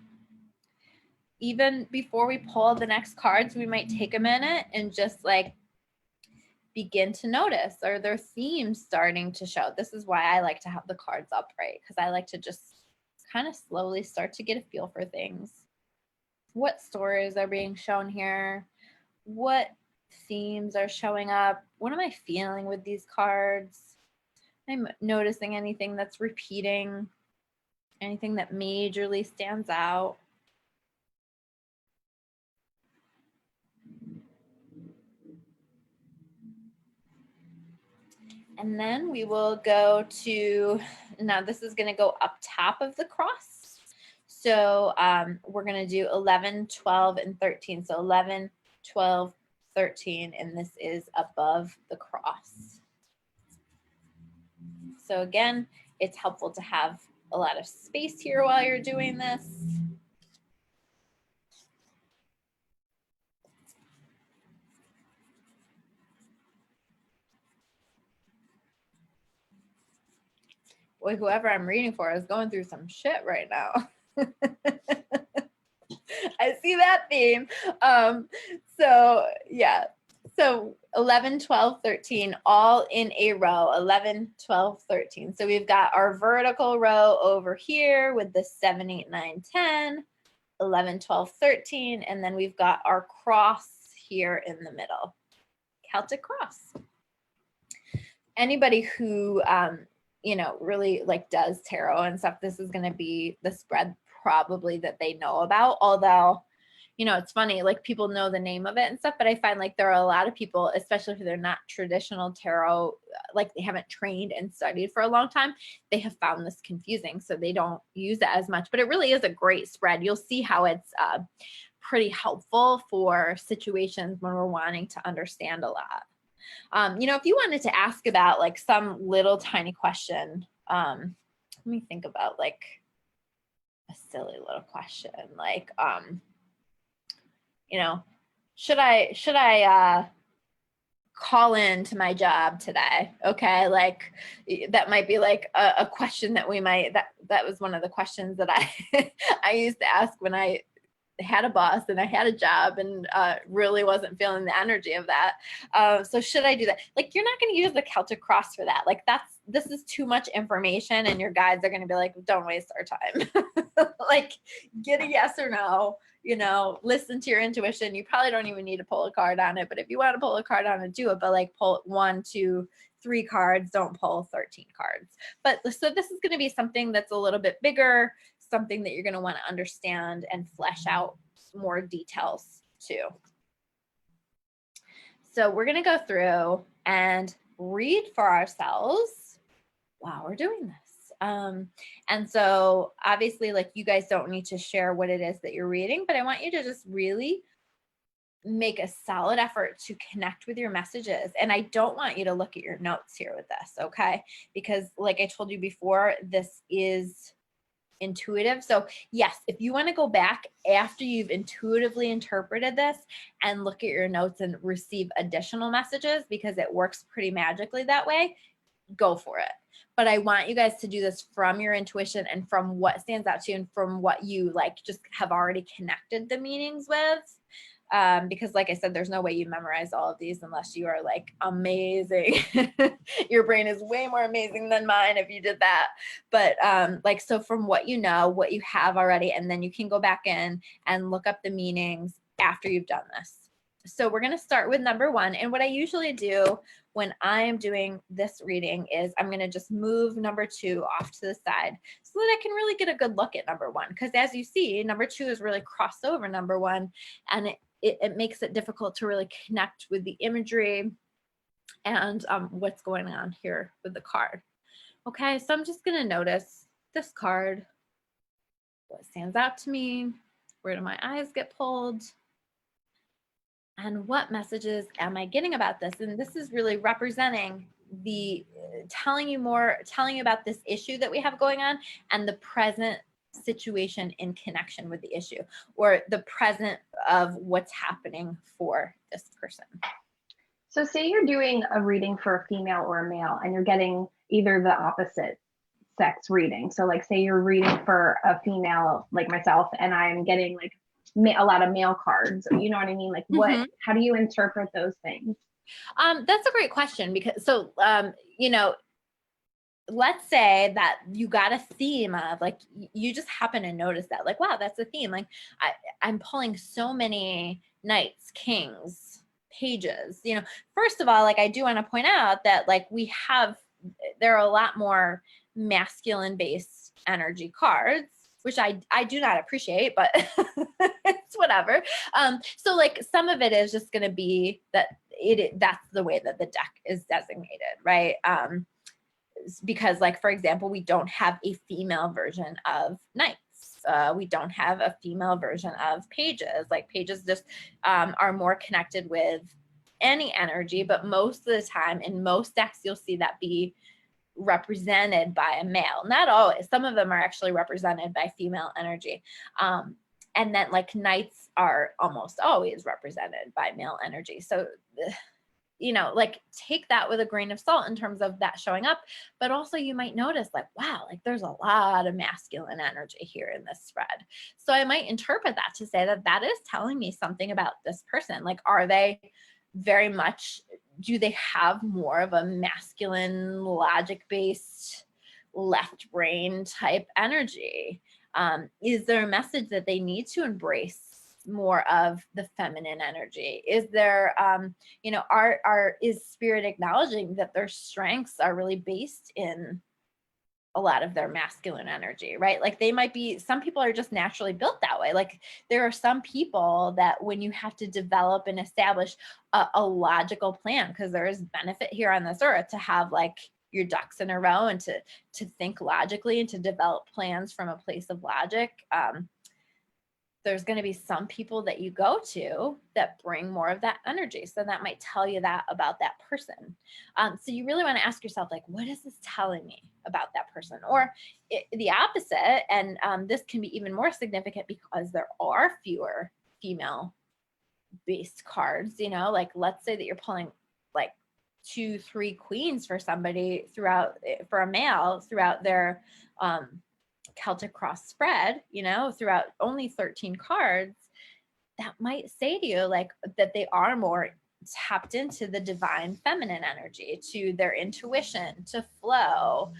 Even before we pull the next cards, we might take a minute and just like begin to notice, are there themes starting to show? This is why I like to have the cards upright, because I like to just kind of slowly start to get a feel for things. What stories are being shown here? What themes are showing up? What am I feeling with these cards? I'm noticing anything that's repeating, anything that majorly stands out. And then we will go to, now this is going to go up top of the cross. So we're going to do 11, 12, and 13. So 11, 12, 13, and this is above the cross. So again, it's helpful to have a lot of space here while you're doing this. Boy, whoever I'm reading for is going through some shit right now. I see that theme. So yeah, so 11, 12, 13, all in a row, 11, 12, 13. So we've got our vertical row over here with the 7, 8, 9, 10, 11, 12, 13, and then we've got our cross here in the middle, Celtic cross. Anybody who, you know, really like does tarot and stuff, this is going to be the spread probably that they know about. Although, you know, it's funny, like people know the name of it and stuff, but I find like there are a lot of people, especially if they're not traditional tarot, like they haven't trained and studied for a long time, they have found this confusing, so they don't use it as much. But it really is a great spread. You'll see how it's pretty helpful for situations when we're wanting to understand a lot. You know, if you wanted to ask about like some little tiny question, let me think about like a silly little question, like, you know, should I call in to my job today? Okay, like that might be like a question that we might, that was one of the questions that I used to ask when I had a boss and I had a job and really wasn't feeling the energy of that. So should I do that? Like, you're not going to use the Celtic cross for that. Like this is too much information, and your guides are going to be like, don't waste our time. Like, get a yes or no, you know, listen to your intuition. You probably don't even need to pull a card on it, but if you want to pull a card on it, do it. But like pull 1, 2, 3 cards, don't pull 13 cards. But so this is going to be something that's a little bit bigger, something that you're going to want to understand and flesh out more details too. So we're going to go through and read for ourselves while we're doing this. And so obviously, like, you guys don't need to share what it is that you're reading, but I want you to just really make a solid effort to connect with your messages. And I don't want you to look at your notes here with this, okay? Because like I told you before, this is intuitive. So yes, if you want to go back after you've intuitively interpreted this and look at your notes and receive additional messages, because it works pretty magically that way, go for it. But I want you guys to do this from your intuition and from what stands out to you and from what you like just have already connected the meanings with. Because like I said, there's no way you memorize all of these unless you are like amazing. Your brain is way more amazing than mine if you did that. But like, so from what you know, what you have already, and then you can go back in and look up the meanings after you've done this. So we're going to start with number 1. And what I usually do when I'm doing this reading is I'm going to just move number 2 off to the side so that I can really get a good look at number 1. Because as you see, number 2 is really crossed over number 1, and it makes it difficult to really connect with the imagery and what's going on here with the card. Okay, so I'm just going to notice this card, what stands out to me, where do my eyes get pulled, and what messages am I getting about this? And this is really representing the telling you about this issue that we have going on and the present situation in connection with the issue, or the present of what's happening for this person. So say you're doing a reading for a female or a male and you're getting either the opposite sex reading. So like say you're reading for a female like myself and I'm getting like a lot of male cards, you know what I mean? Like what, how do you interpret those things? That's a great question, because so, you know, let's say that you got a theme of like, you just happen to notice that like, wow, that's a theme. Like I'm pulling so many knights, kings, pages, you know. First of all, like I do want to point out that like there are a lot more masculine based energy cards, which I do not appreciate, but it's whatever. So like some of it is just going to be that that's the way that the deck is designated, right? Because like, for example, we don't have a female version of knights. We don't have a female version of pages. Like pages just are more connected with any energy, but most of the time in most decks, you'll see that be represented by a male. Not always. Some of them are actually represented by female energy. And then like knights are almost always represented by male energy. So you know, like take that with a grain of salt in terms of that showing up, but also you might notice like, wow, like there's a lot of masculine energy here in this spread. So I might interpret that to say that that is telling me something about this person. Like, are they very much, do they have more of a masculine, logic-based, left brain type energy? Is there a message that they need to embrace more of the feminine energy? Is there you know, is spirit acknowledging that their strengths are really based in a lot of their masculine energy, right? Like they might be, some people are just naturally built that way. Like there are some people that when you have to develop and establish a logical plan, because there is benefit here on this earth to have like your ducks in a row and to think logically and to develop plans from a place of logic. There's going to be some people that you go to that bring more of that energy. So that might tell you that about that person. So you really want to ask yourself, like, what is this telling me about that person? Or the opposite. And this can be even more significant because there are fewer female based cards, you know, like let's say that you're pulling like 2-3 queens for somebody for a male throughout their Celtic cross spread, you know, throughout only 13 cards, that might say to you like that they are more tapped into the divine feminine energy, to their intuition, to flow,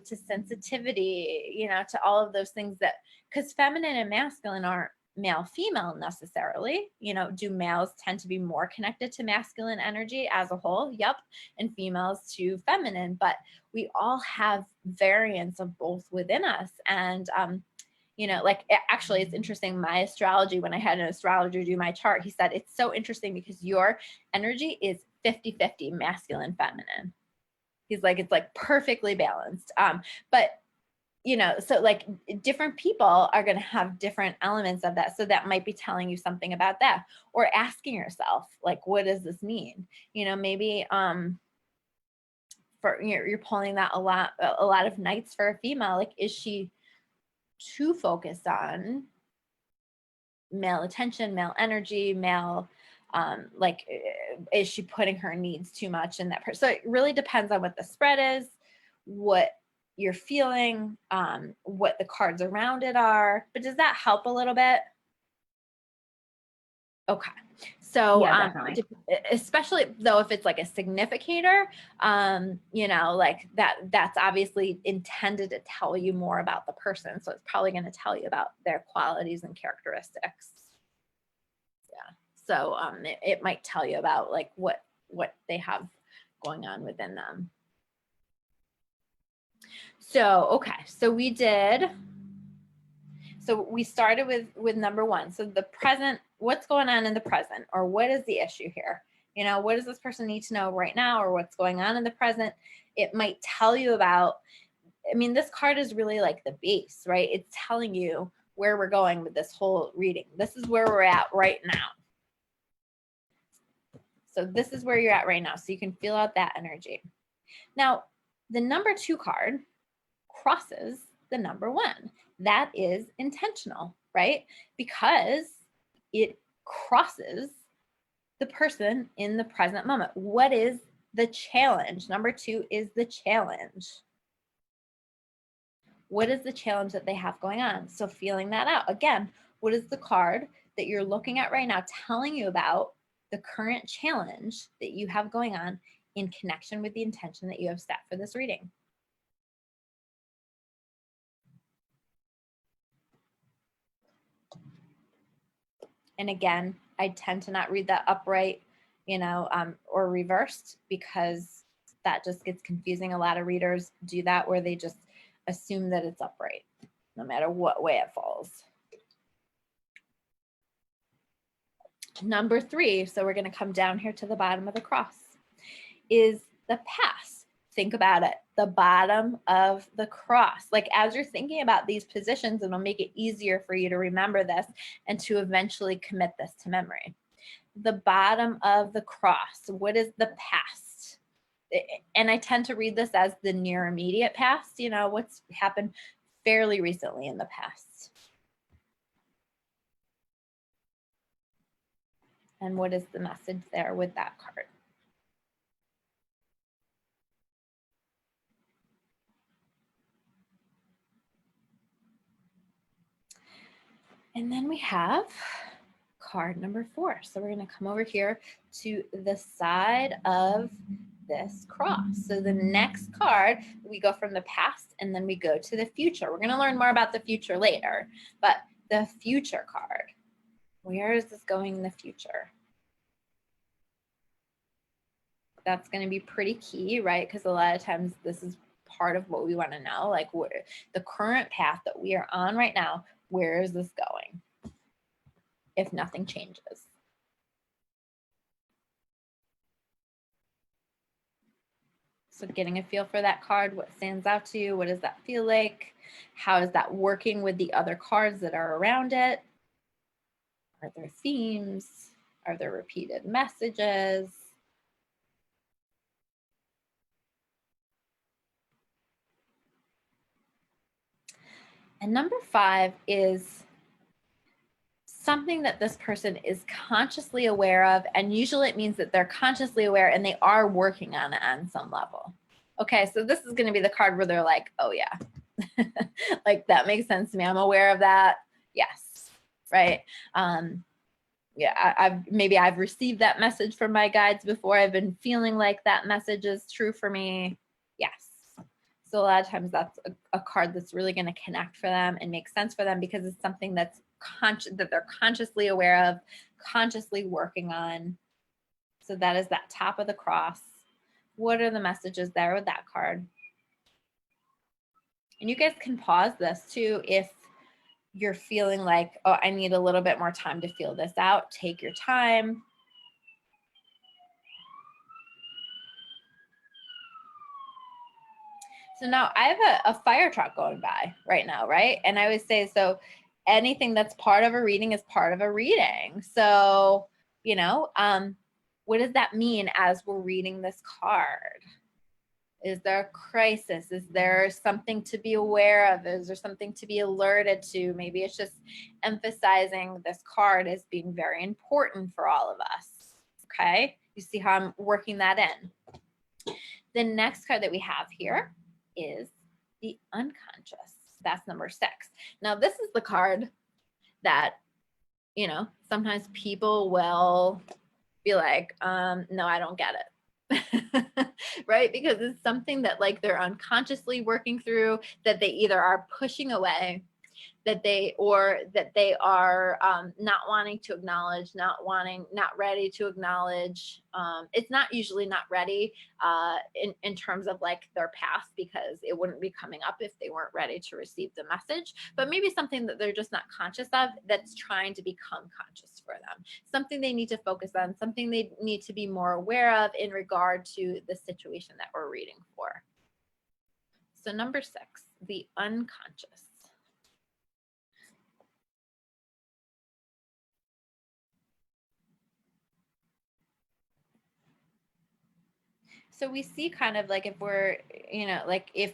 to sensitivity, you know, to all of those things that, because feminine and masculine aren't male female necessarily, you know. Do males tend to be more connected to masculine energy as a whole? Yep. And females to feminine, but we all have variants of both within us. And you know, like actually it's interesting, my astrology, when I had an astrologer do my chart, he said it's so interesting because your energy is 50-50 masculine feminine. He's like, it's like perfectly balanced. But you know, so like different people are going to have different elements of that. So that might be telling you something about that, or asking yourself, like, what does this mean? You know, maybe for you're pulling that a lot of nights for a female. Like, is she too focused on male attention, male energy, male, like, is she putting her needs too much in that person? So it really depends on what the spread is, what you're feeling, what the cards around it are. But does that help a little bit? Okay. So, Yeah, definitely. especially though, if it's like a significator, you know, like that's obviously intended to tell you more about the person. So it's probably going to tell you about their qualities and characteristics. Yeah. So, it might tell you about like what they have going on within them. So, okay. So we started with number one. So the present, what's going on in the present, or what is the issue here? You know, what does this person need to know right now, or what's going on in the present? It might tell you about, I mean, this card is really like the base, right? It's telling you where we're going with this whole reading. This is where we're at right now. So this is where you're at right now. So you can feel out that energy. Now, the number 2 card crosses the number 1. That is intentional, right? Because it crosses the person in the present moment. What is the challenge? Number 2 is the challenge. What is the challenge that they have going on? So feeling that out. Again, what is the card that you're looking at right now telling you about the current challenge that you have going on in connection with the intention that you have set for this reading? And again, I tend to not read that upright, you know, or reversed, because that just gets confusing. A lot of readers do that, where they just assume that it's upright, no matter what way it falls. Number 3, so we're going to come down here to the bottom of the cross, is the past. Think about it, the bottom of the cross. Like, as you're thinking about these positions, it'll make it easier for you to remember this and to eventually commit this to memory. The bottom of the cross, what is the past? And I tend to read this as the near immediate past, you know, what's happened fairly recently in the past. And what is the message there with that card? And then we have card number 4. So we're going to come over here to the side of this cross. So the next card, we go from the past and then we go to the future. We're going to learn more about the future later, but the future card, where is this going in the future? That's going to be pretty key, right? Because a lot of times this is part of what we want to know, like the current path that we are on right now, where is this going if nothing changes? So getting a feel for that card, what stands out to you, what does that feel like? How is that working with the other cards that are around it? Are there themes? Are there repeated messages? And number 5 is something that this person is consciously aware of, and usually it means that they're consciously aware and they are working on it on some level. Okay, so this is going to be the card where they're like, oh yeah, like that makes sense to me. I'm aware of that. Yes, right. Yeah, maybe I've received that message from my guides before. I've been feeling like that message is true for me. Yes. So a lot of times that's a card that's really going to connect for them and make sense for them, because it's something that's that they're consciously aware of, consciously working on. So that is that top of the cross. What are the messages there with that card? And you guys can pause this too if you're feeling like, oh, I need a little bit more time to feel this out. Take your time. So now I have a fire truck going by right now, right? And I always say, so anything that's part of a reading is part of a reading. So, you know, what does that mean as we're reading this card? Is there a crisis? Is there something to be aware of? Is there something to be alerted to? Maybe it's just emphasizing this card as being very important for all of us. Okay, you see how I'm working that in. The next card that we have here is the unconscious. That's number 6. Now, this is the card that, you know, sometimes people will be like, no, I don't get it. Right? Because it's something that like they're unconsciously working through, that they either are pushing away, that they are not wanting to acknowledge, not ready to acknowledge. It's not usually not ready in terms of like their past, because it wouldn't be coming up if they weren't ready to receive the message, but maybe something that they're just not conscious of, that's trying to become conscious for them, something they need to focus on, something they need to be more aware of in regard to the situation that we're reading for. So number 6, the unconscious. So we see kind of like if we're, you know, like if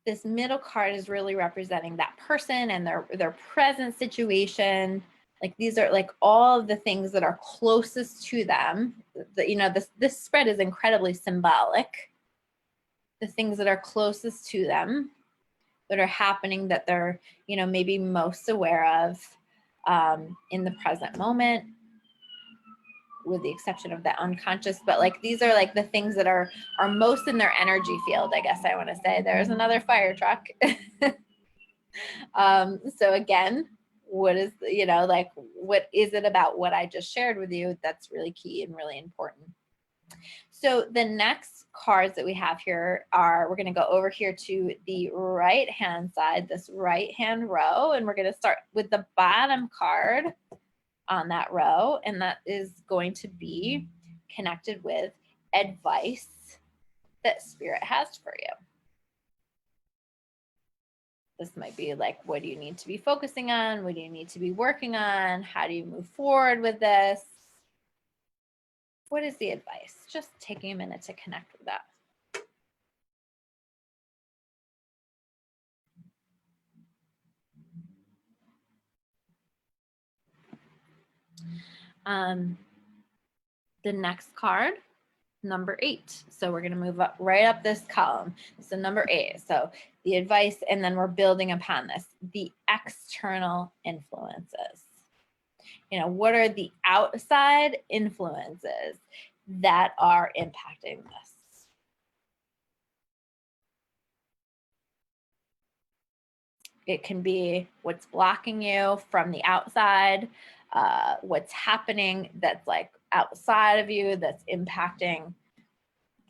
this middle card is really representing that person and their present situation, like these are like all of the things that are closest to them. You know, this spread is incredibly symbolic. The things that are closest to them, that are happening, that they're, you know, maybe most aware of in the present moment, with the exception of the unconscious, but like these are like the things that are most in their energy field, I guess I want to say. There's another fire truck. So again, what is, you know, like what is it about what I just shared with you that's really key and really important? So the next cards that we have here are, we're going to go over here to the right hand side, this right hand row, and we're going to start with the bottom card on that row, and that is going to be connected with advice that Spirit has for you. This might be like, what do you need to be focusing on? What do you need to be working on? How do you move forward with this? What is the advice? Just taking a minute to connect with that. The next card, number 8. So we're going to move up right up this column. So number 8. So the advice, and then we're building upon this, the external influences. You know, what are the outside influences that are impacting this? It can be what's blocking you from the outside, what's happening that's like outside of you that's impacting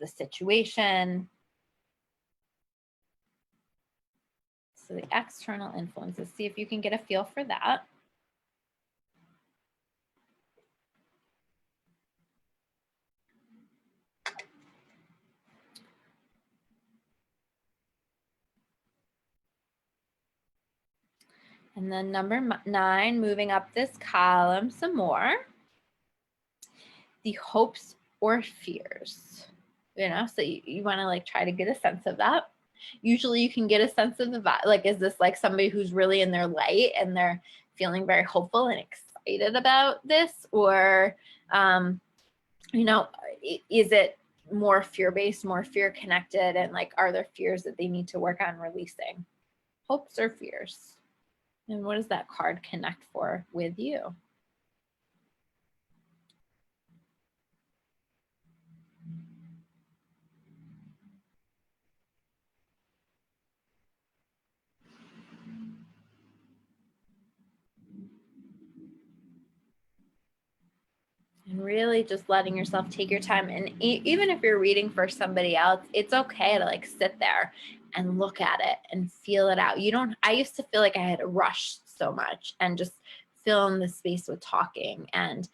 the situation. So the external influences, see if you can get a feel for that. And then number 9, moving up this column some more, the hopes or fears, you know, so you want to like try to get a sense of that. Usually you can get a sense of the vibe, like, is this like somebody who's really in their light and they're feeling very hopeful and excited about this? Or, you know, is it more fear-based, more fear-connected, and like, are there fears that they need to work on releasing? Hopes or fears? And what does that card connect for with you? And really just letting yourself take your time. And even if you're reading for somebody else, it's okay to like sit there and look at it and feel it out. You don't, I used to feel like I had to rush so much and just fill in the space with talking. And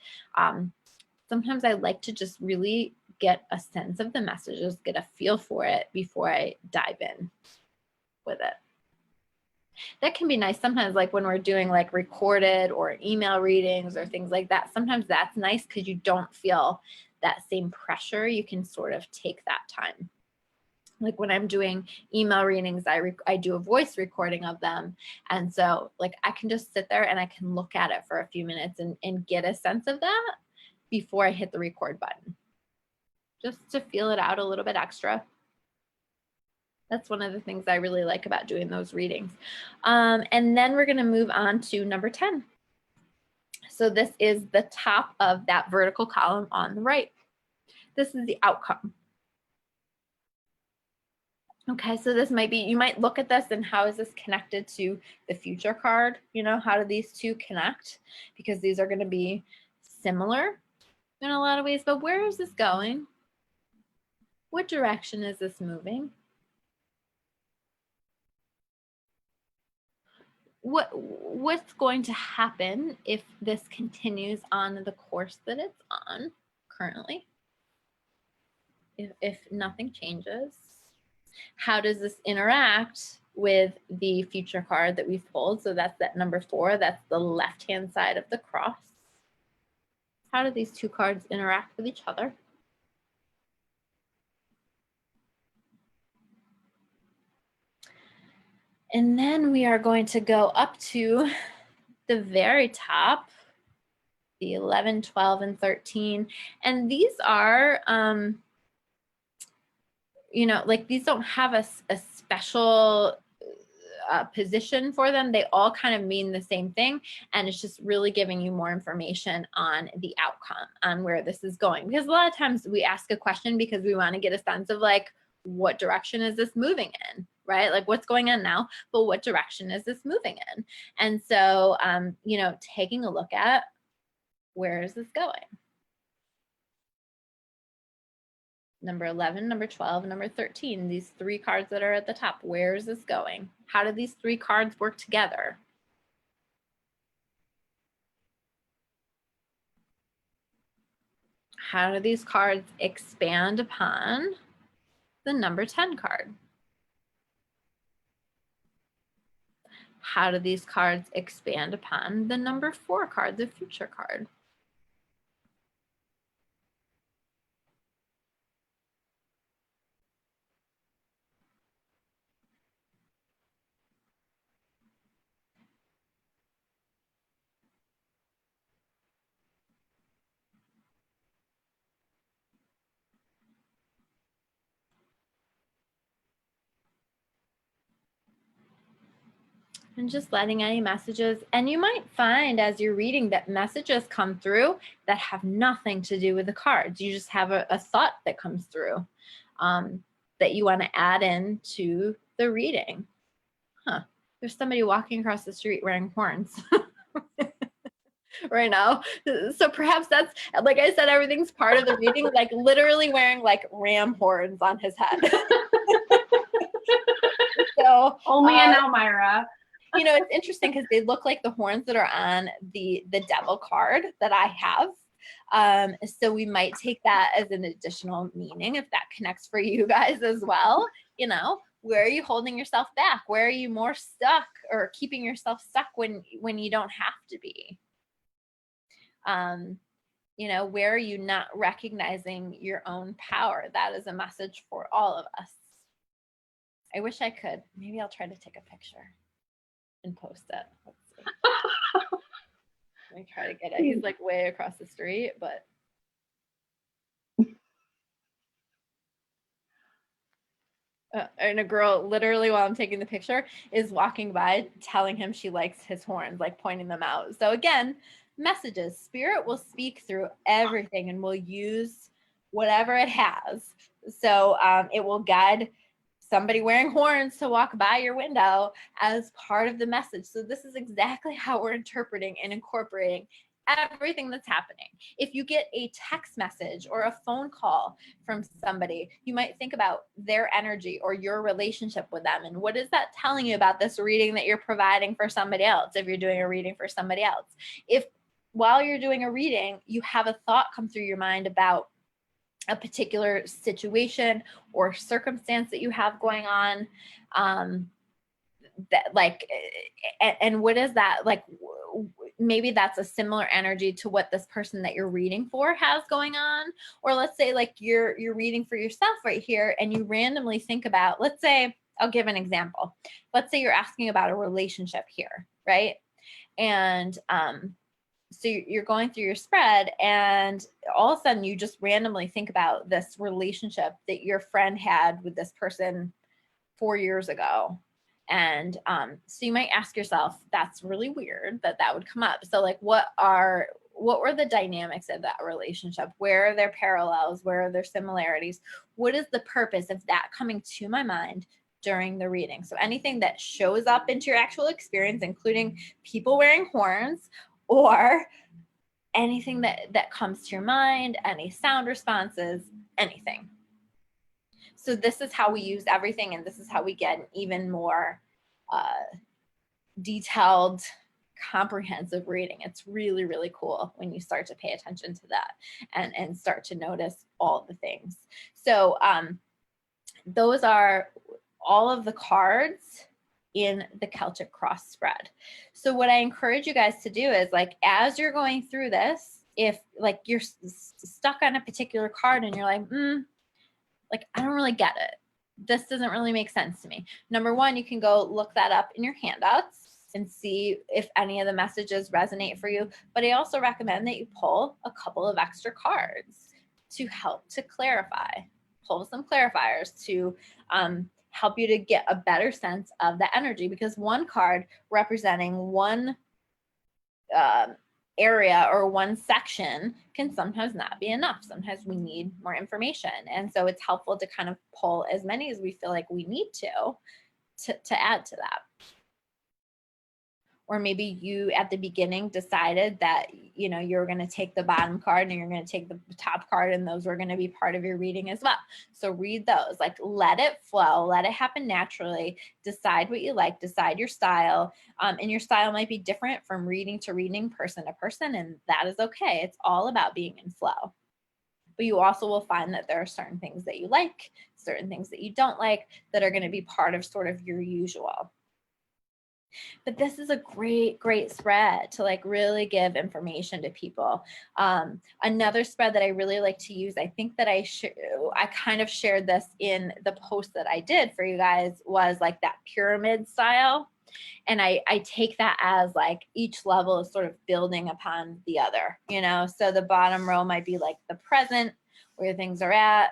sometimes I like to just really get a sense of the messages, get a feel for it before I dive in with it. That can be nice sometimes, like when we're doing like recorded or email readings or things like that. Sometimes that's nice because you don't feel that same pressure. You can sort of take that time. Like when I'm doing email readings, I do a voice recording of them. And so like I can just sit there and I can look at it for a few minutes and get a sense of that before I hit the record button, just to feel it out a little bit extra. That's one of the things I really like about doing those readings. And then we're going to move on to number 10. So this is the top of that vertical column on the right. This is the outcome. Okay, so this might be, you might look at this and how is this connected to the future card? You know, how do these two connect? Because these are going to be similar in a lot of ways, but where is this going? What direction is this moving? What's going to happen if this continues on the course that it's on currently? If nothing changes, how does this interact with the future card that we've pulled? So that's that number 4. That's the left-hand side of the cross. How do these two cards interact with each other? And then we are going to go up to the very top, the 11, 12, and 13. And these are, you know, like these don't have a special position for them. They all kind of mean the same thing. And it's just really giving you more information on the outcome, on where this is going. Because a lot of times we ask a question because we want to get a sense of like, what direction is this moving in, right? Like what's going on now, but what direction is this moving in? And so, you know, taking a look at where is this going? Number 11, number 12, number 13, these 3 cards that are at the top, where is this going? How do these 3 cards work together? How do these cards expand upon the number 10 card? How do these cards expand upon the number 4 card, the future card? And just letting any messages, and you might find as you're reading that messages come through that have nothing to do with the cards. You just have a thought that comes through that you want to add in to the reading. Huh, there's somebody walking across the street wearing horns right now. So perhaps that's, like I said, everything's part of the reading, like literally wearing like ram horns on his head. So only in Elmira. You know, it's interesting because they look like the horns that are on the devil card that I have. So we might take that as an additional meaning if that connects for you guys as well. You know, where are you holding yourself back? Where are you more stuck or keeping yourself stuck when you don't have to be? You know, where are you not recognizing your own power? That is a message for all of us. I wish I could. Maybe I'll try to take a picture and post it. Let's see. Let me try to get it. He's like way across the street, but and a girl literally while I'm taking the picture is walking by telling him she likes his horns, like pointing them out. So again, messages. Spirit will speak through everything and will use whatever it has. So it will guide somebody wearing horns to walk by your window as part of the message. So this is exactly how we're interpreting and incorporating everything that's happening. If you get a text message or a phone call from somebody, you might think about their energy or your relationship with them. And what is that telling you about this reading that you're providing for somebody else, if you're doing a reading for somebody else? If while you're doing a reading, you have a thought come through your mind about a particular situation or circumstance that you have going on, that like, and what is that like? maybe that's a similar energy to what this person that you're reading for has going on. Or let's say like you're reading for yourself right here and you randomly think about, let's say, I'll give an example. Let's say you're asking about a relationship here, right? And so you're going through your spread and all of a sudden you just randomly think about this relationship that your friend had with this person 4 years ago. And so you might ask yourself, that's really weird that that would come up. So like, what were the dynamics of that relationship? Where are their parallels? Where are their similarities? What is the purpose of that coming to my mind during the reading? So anything that shows up into your actual experience, including people wearing horns, or anything that comes to your mind, any sound responses, anything. So this is how we use everything, and this is how we get an even more detailed, comprehensive reading. It's really, really cool when you start to pay attention to that and start to notice all the things. So those are all of the cards in the Celtic cross spread. So what I encourage you guys to do is, like, as you're going through this, if like you're stuck on a particular card and you're like, like, I don't really get it, this doesn't really make sense to me. Number one, you can go look that up in your handouts and see if any of the messages resonate for you. But I also recommend that you pull a couple of extra cards to help to clarify. Pull some clarifiers to help you to get a better sense of the energy, because one card representing one area or one section can sometimes not be enough. Sometimes we need more information. And so it's helpful to kind of pull as many as we feel like we need to add to that. Or maybe you at the beginning decided that, you know, you're going to take the bottom card and you're going to take the top card, and those were going to be part of your reading as well. So read those, like, let it flow, let it happen naturally, decide what you like, decide your style. And your style might be different from reading to reading, person to person, and that is okay. It's all about being in flow. But you also will find that there are certain things that you like, certain things that you don't like, that are going to be part of sort of your usual. But this is a great, great spread to like really give information to people. Another spread that I really like to use, I think that I kind of shared this in the post that I did for you guys, was like that pyramid style. And I take that as like each level is sort of building upon the other, you know? So the bottom row might be like the present, where things are at.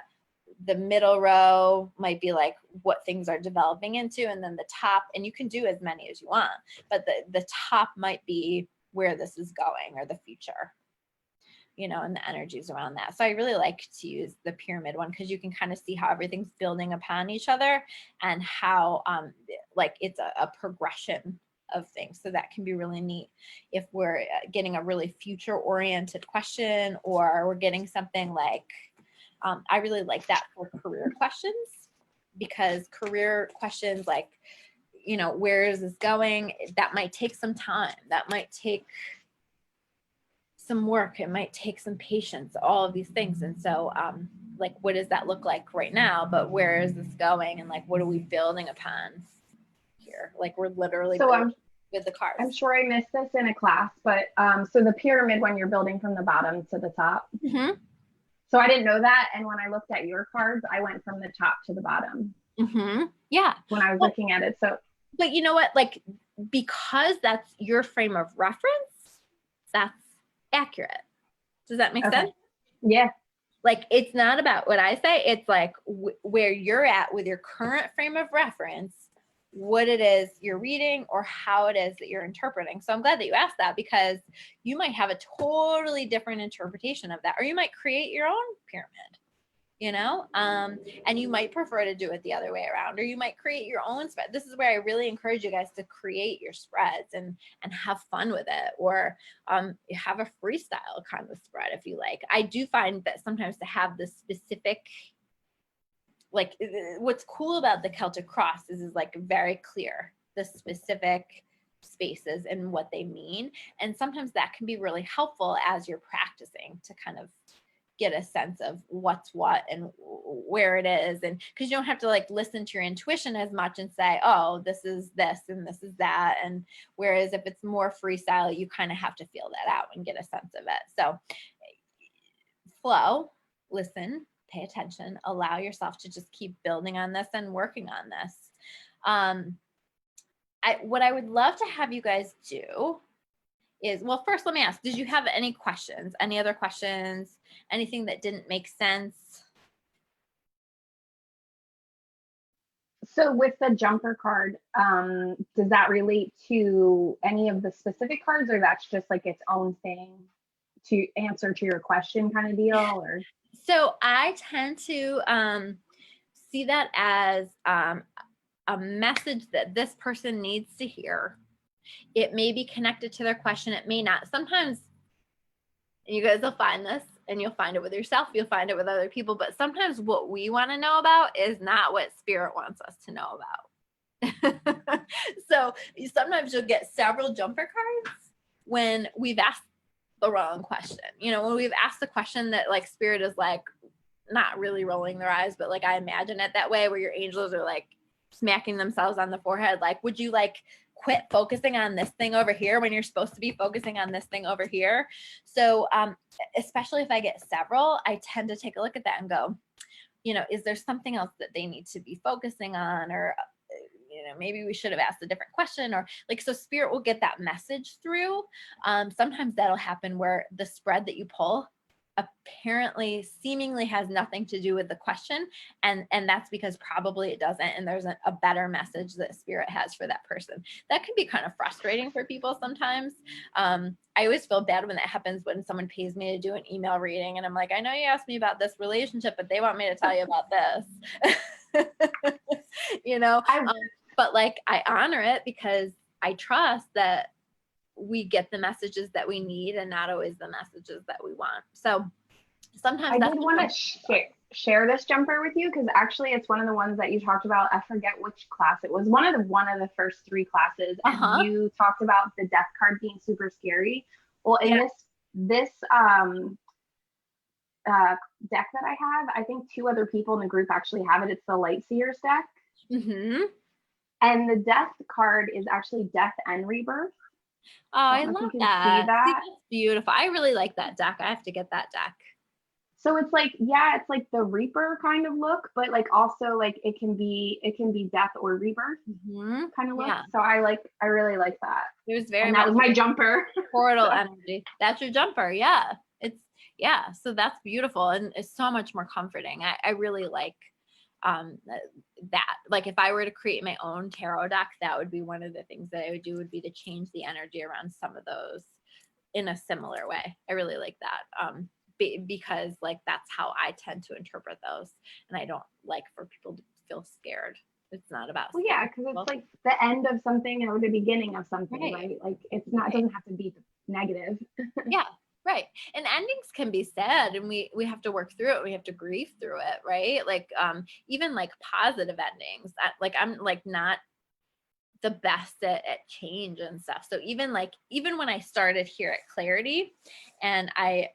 The middle row might be like what things are developing into, and then the top, and you can do as many as you want, but the top might be where this is going, or the future, you know, and the energies around that. So I really like to use the pyramid one, because you can kind of see how everything's building upon each other, and how like it's a progression of things. So that can be really neat if we're getting a really future oriented question, or we're getting something like, I really like that for career questions, because career questions like, you know, where is this going? That might take some time. That might take some work. It might take some patience, all of these things. And so like, what does that look like right now? But where is this going? And like, what are we building upon here? Like, we're literally with the cards. I'm sure I missed this in a class, but so the pyramid, when you're building from the bottom to the top. Mm-hmm. So I didn't know that. And when I looked at your cards, I went from the top to the bottom. Mm-hmm. Yeah. When I was looking at it. So, but you know what? Like, because that's your frame of reference, that's accurate. Does that make sense? Yeah. Like, it's not about what I say. It's like where you're at with your current frame of reference, what it is you're reading, or how it is that you're interpreting. So I'm glad that you asked that, because you might have a totally different interpretation of that, or you might create your own pyramid, you know, and you might prefer to do it the other way around, or you might create your own spread. This is where I really encourage you guys to create your spreads and have fun with it, or have a freestyle kind of spread if you like. I do find that sometimes to have the specific, like, what's cool about the Celtic cross is like very clear, the specific spaces and what they mean. And sometimes that can be really helpful as you're practicing to kind of get a sense of what's what and where it is. And because you don't have to like listen to your intuition as much and say, oh, this is this and this is that. And whereas if it's more freestyle, you kind of have to feel that out and get a sense of it. So flow, listen, pay attention, allow yourself to just keep building on this and working on this. What I would love to have you guys do is, well, first let me ask, did you have any questions? Any other questions? Anything that didn't make sense? So with the jumper card, does that relate to any of the specific cards, or that's just like its own thing to answer to your question kind of deal? Or so I tend to see that as a message that this person needs to hear. It may be connected to their question. It may not. Sometimes, and you guys will find this, and you'll find it with yourself, you'll find it with other people, but sometimes what we want to know about is not what spirit wants us to know about. So sometimes you'll get several jumper cards when we've asked the wrong question. You know, when we've asked the question that like spirit is like not really rolling their eyes, but like I imagine it that way, where your angels are like smacking themselves on the forehead, like, would you like quit focusing on this thing over here when you're supposed to be focusing on this thing over here? So especially if I get several, I tend to take a look at that and go, you know, is there something else that they need to be focusing on? Or you know, maybe we should have asked a different question, or like, so spirit will get that message through. Sometimes that'll happen where the spread that you pull apparently seemingly has nothing to do with the question, and that's because probably it doesn't, and there's a better message that spirit has for that person. That can be kind of frustrating for people sometimes. I always feel bad when that happens, when someone pays me to do an email reading and I'm like, I know you asked me about this relationship, but they want me to tell you about this. You know, but like I honor it because I trust that we get the messages that we need and not always the messages that we want. So sometimes I did want to share this jumper with you, because actually it's one of the ones that you talked about. I forget which class it was. One of the first 3 classes, and you talked about the death card being super scary. Well, in this deck that I have, I think 2 other people in the group actually have it. It's the Light Seers deck. Mm-hmm. And the death card is actually death and rebirth. Oh, I love that. See that? See, that's beautiful. I really like that deck. I have to get that deck. So it's like, yeah, it's like the Reaper kind of look, but like also like it can be death or rebirth kind of look. Yeah. So I really like that. It was very, and that was my jumper. Portal energy. That's your jumper. Yeah. So that's beautiful. And it's so much more comforting. I really like that. Like if I were to create my own tarot deck, that would be one of the things that I would do, would be to change the energy around some of those in a similar way. I really like that. Because like that's how I tend to interpret those, and I don't like for people to feel scared. It's not about because it's like the end of something or the beginning of something, right? Like it's not, it doesn't have to be negative. Yeah, right. And endings can be sad, and we have to work through it. We have to grieve through it, right? Like even like positive endings. Like I'm like not the best at change and stuff. So even when I started here at Clarity, and I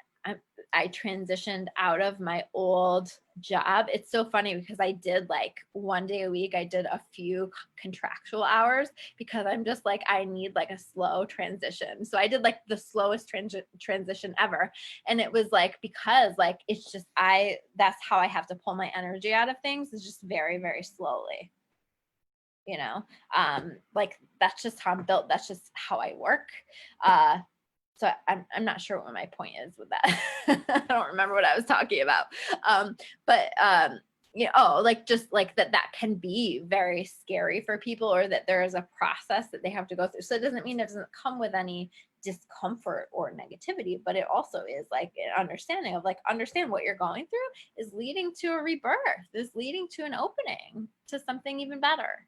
transitioned out of my old job. It's so funny because I did like 1 day a week. I did a few contractual hours because I'm just like, I need like a slow transition. So I did like the slowest transition ever. And it was like, because like, it's just, that's how I have to pull my energy out of things, is just very, very slowly. You know, like that's just how I'm built. That's just how I work. So I'm not sure what my point is with that. I don't remember what I was talking about. You know, like just like that can be very scary for people, or that there is a process that they have to go through. So it doesn't mean it doesn't come with any discomfort or negativity, but it also is like an understanding of like, understand what you're going through is leading to a rebirth, is leading to an opening to something even better.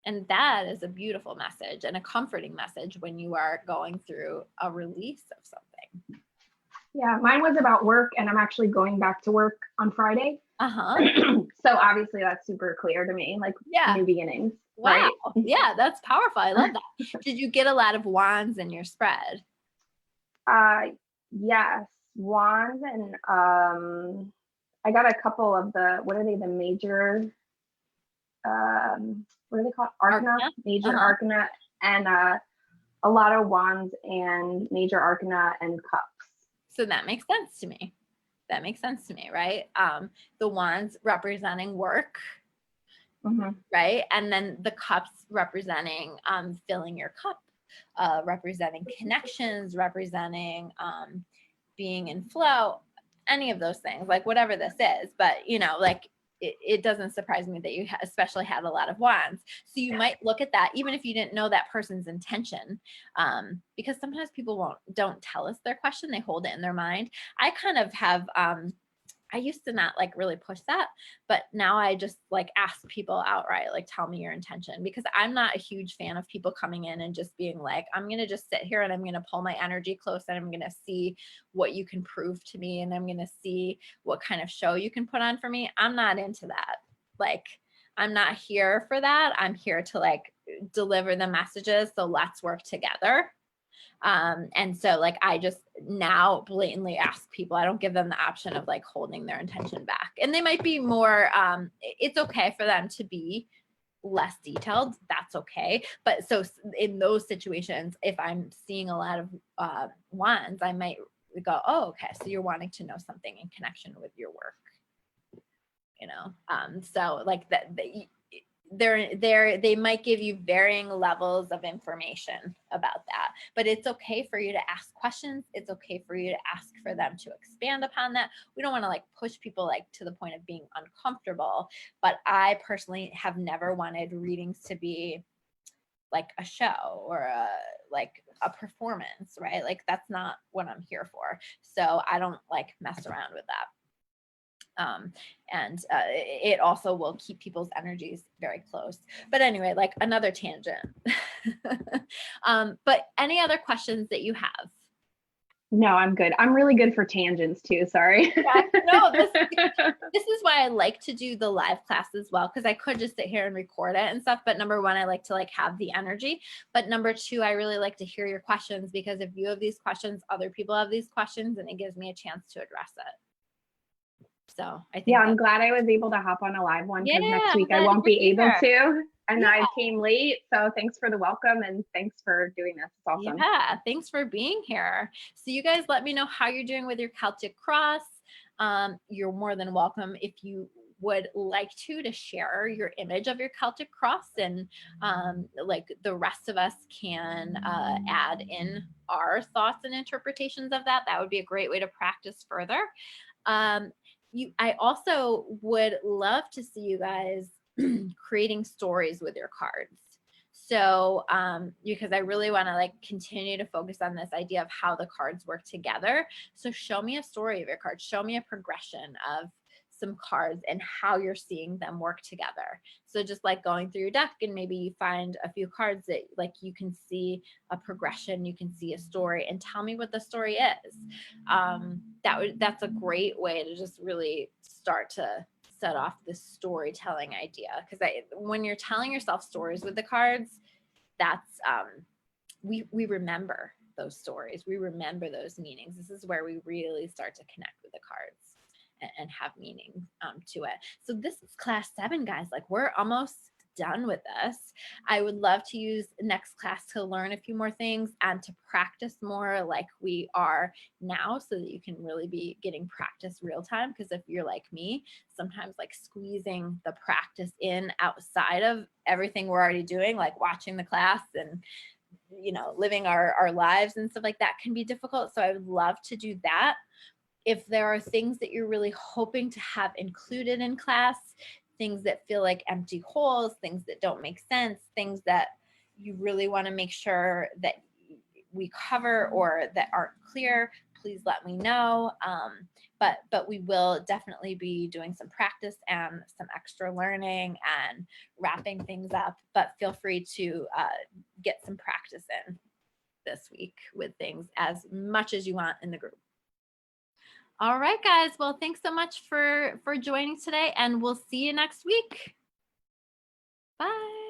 And that is a beautiful message and a comforting message when you are going through a release of something. Yeah, mine was about work, and I'm actually going back to work on Friday. So obviously that's super clear to me, like new beginnings. Wow. Right? Yeah, that's powerful. I love that. Did you get a lot of wands in your spread? Yes. wands and I got a couple of what are they, the major, what are they called? Arcana? Major arcana, and a lot of wands and major arcana and cups. So that makes sense to me. That makes sense to me, right? The wands representing work, right? And then the cups representing filling your cup, representing connections, representing being in flow, any of those things, like whatever this is. But, you know, like it doesn't surprise me that you especially had a lot of wands. So you might look at that, even if you didn't know that person's intention, because sometimes people don't tell us their question. They hold it in their mind. I kind of have, I used to not like really push that, but now I just like ask people outright, like, tell me your intention, because I'm not a huge fan of people coming in and just being like, I'm going to just sit here and I'm going to pull my energy close and I'm going to see what you can prove to me. And I'm going to see what kind of show you can put on for me. I'm not into that. Like, I'm not here for that. I'm here to like deliver the messages. So let's work together. And so like, I just now blatantly ask people, I don't give them the option of like holding their intention back. And they might be more, it's okay for them to be less detailed. That's okay. But so in those situations, if I'm seeing a lot of wands, I might go, oh, okay. So you're wanting to know something in connection with your work, you know? So like that, they might give you varying levels of information about that, but it's okay for you to ask questions. It's okay for you to ask for them to expand upon that. We don't want to like push people like to the point of being uncomfortable, but I personally have never wanted readings to be like a show or like a performance, right? Like that's not what I'm here for. So I don't like mess around with that. And it also will keep people's energies very close. But anyway, like another tangent. But any other questions that you have? No, I'm good. I'm really good for tangents too. Sorry. Yeah, no, this is why I like to do the live class as well, because I could just sit here and record it and stuff. But number one, I like to like have the energy. But number two, I really like to hear your questions, because if you have these questions, other people have these questions, and it gives me a chance to address it. So I think, yeah, I'm glad I was able to hop on a live one, because next week I glad won't be able here. to. And I came late. So thanks for the welcome and thanks for doing this. It's awesome. Yeah, thanks for being here. So you guys let me know how you're doing with your Celtic cross. You're more than welcome, if you would like to share your image of your Celtic cross, and like the rest of us can add in our thoughts and interpretations of that. That would be a great way to practice further. I also would love to see you guys creating stories with your cards. So because I really want to like continue to focus on this idea of how the cards work together. So show me a story of your cards. Show me a progression of some cards and how you're seeing them work together. So just like going through your deck, and maybe you find a few cards that like you can see a progression, you can see a story, and tell me what the story is. That's a great way to just really start to set off this storytelling idea, because when you're telling yourself stories with the cards, that's we remember those stories, we remember those meanings. This is where we really start to connect with the cards and have meaning to it. So this is class 7, guys. Like, we're almost done with this. I would love to use next class to learn a few more things and to practice more like we are now, so that you can really be getting practice real time. Because if you're like me, sometimes like squeezing the practice in outside of everything we're already doing, like watching the class and, you know, living our lives and stuff like that, can be difficult. So I would love to do that. If there are things that you're really hoping to have included in class, things that feel like empty holes, things that don't make sense, things that you really want to make sure that we cover or that aren't clear, please let me know. But we will definitely be doing some practice and some extra learning and wrapping things up. But feel free to get some practice in this week with things as much as you want in the group. All right, guys. Well, thanks so much for joining today, and we'll see you next week. Bye.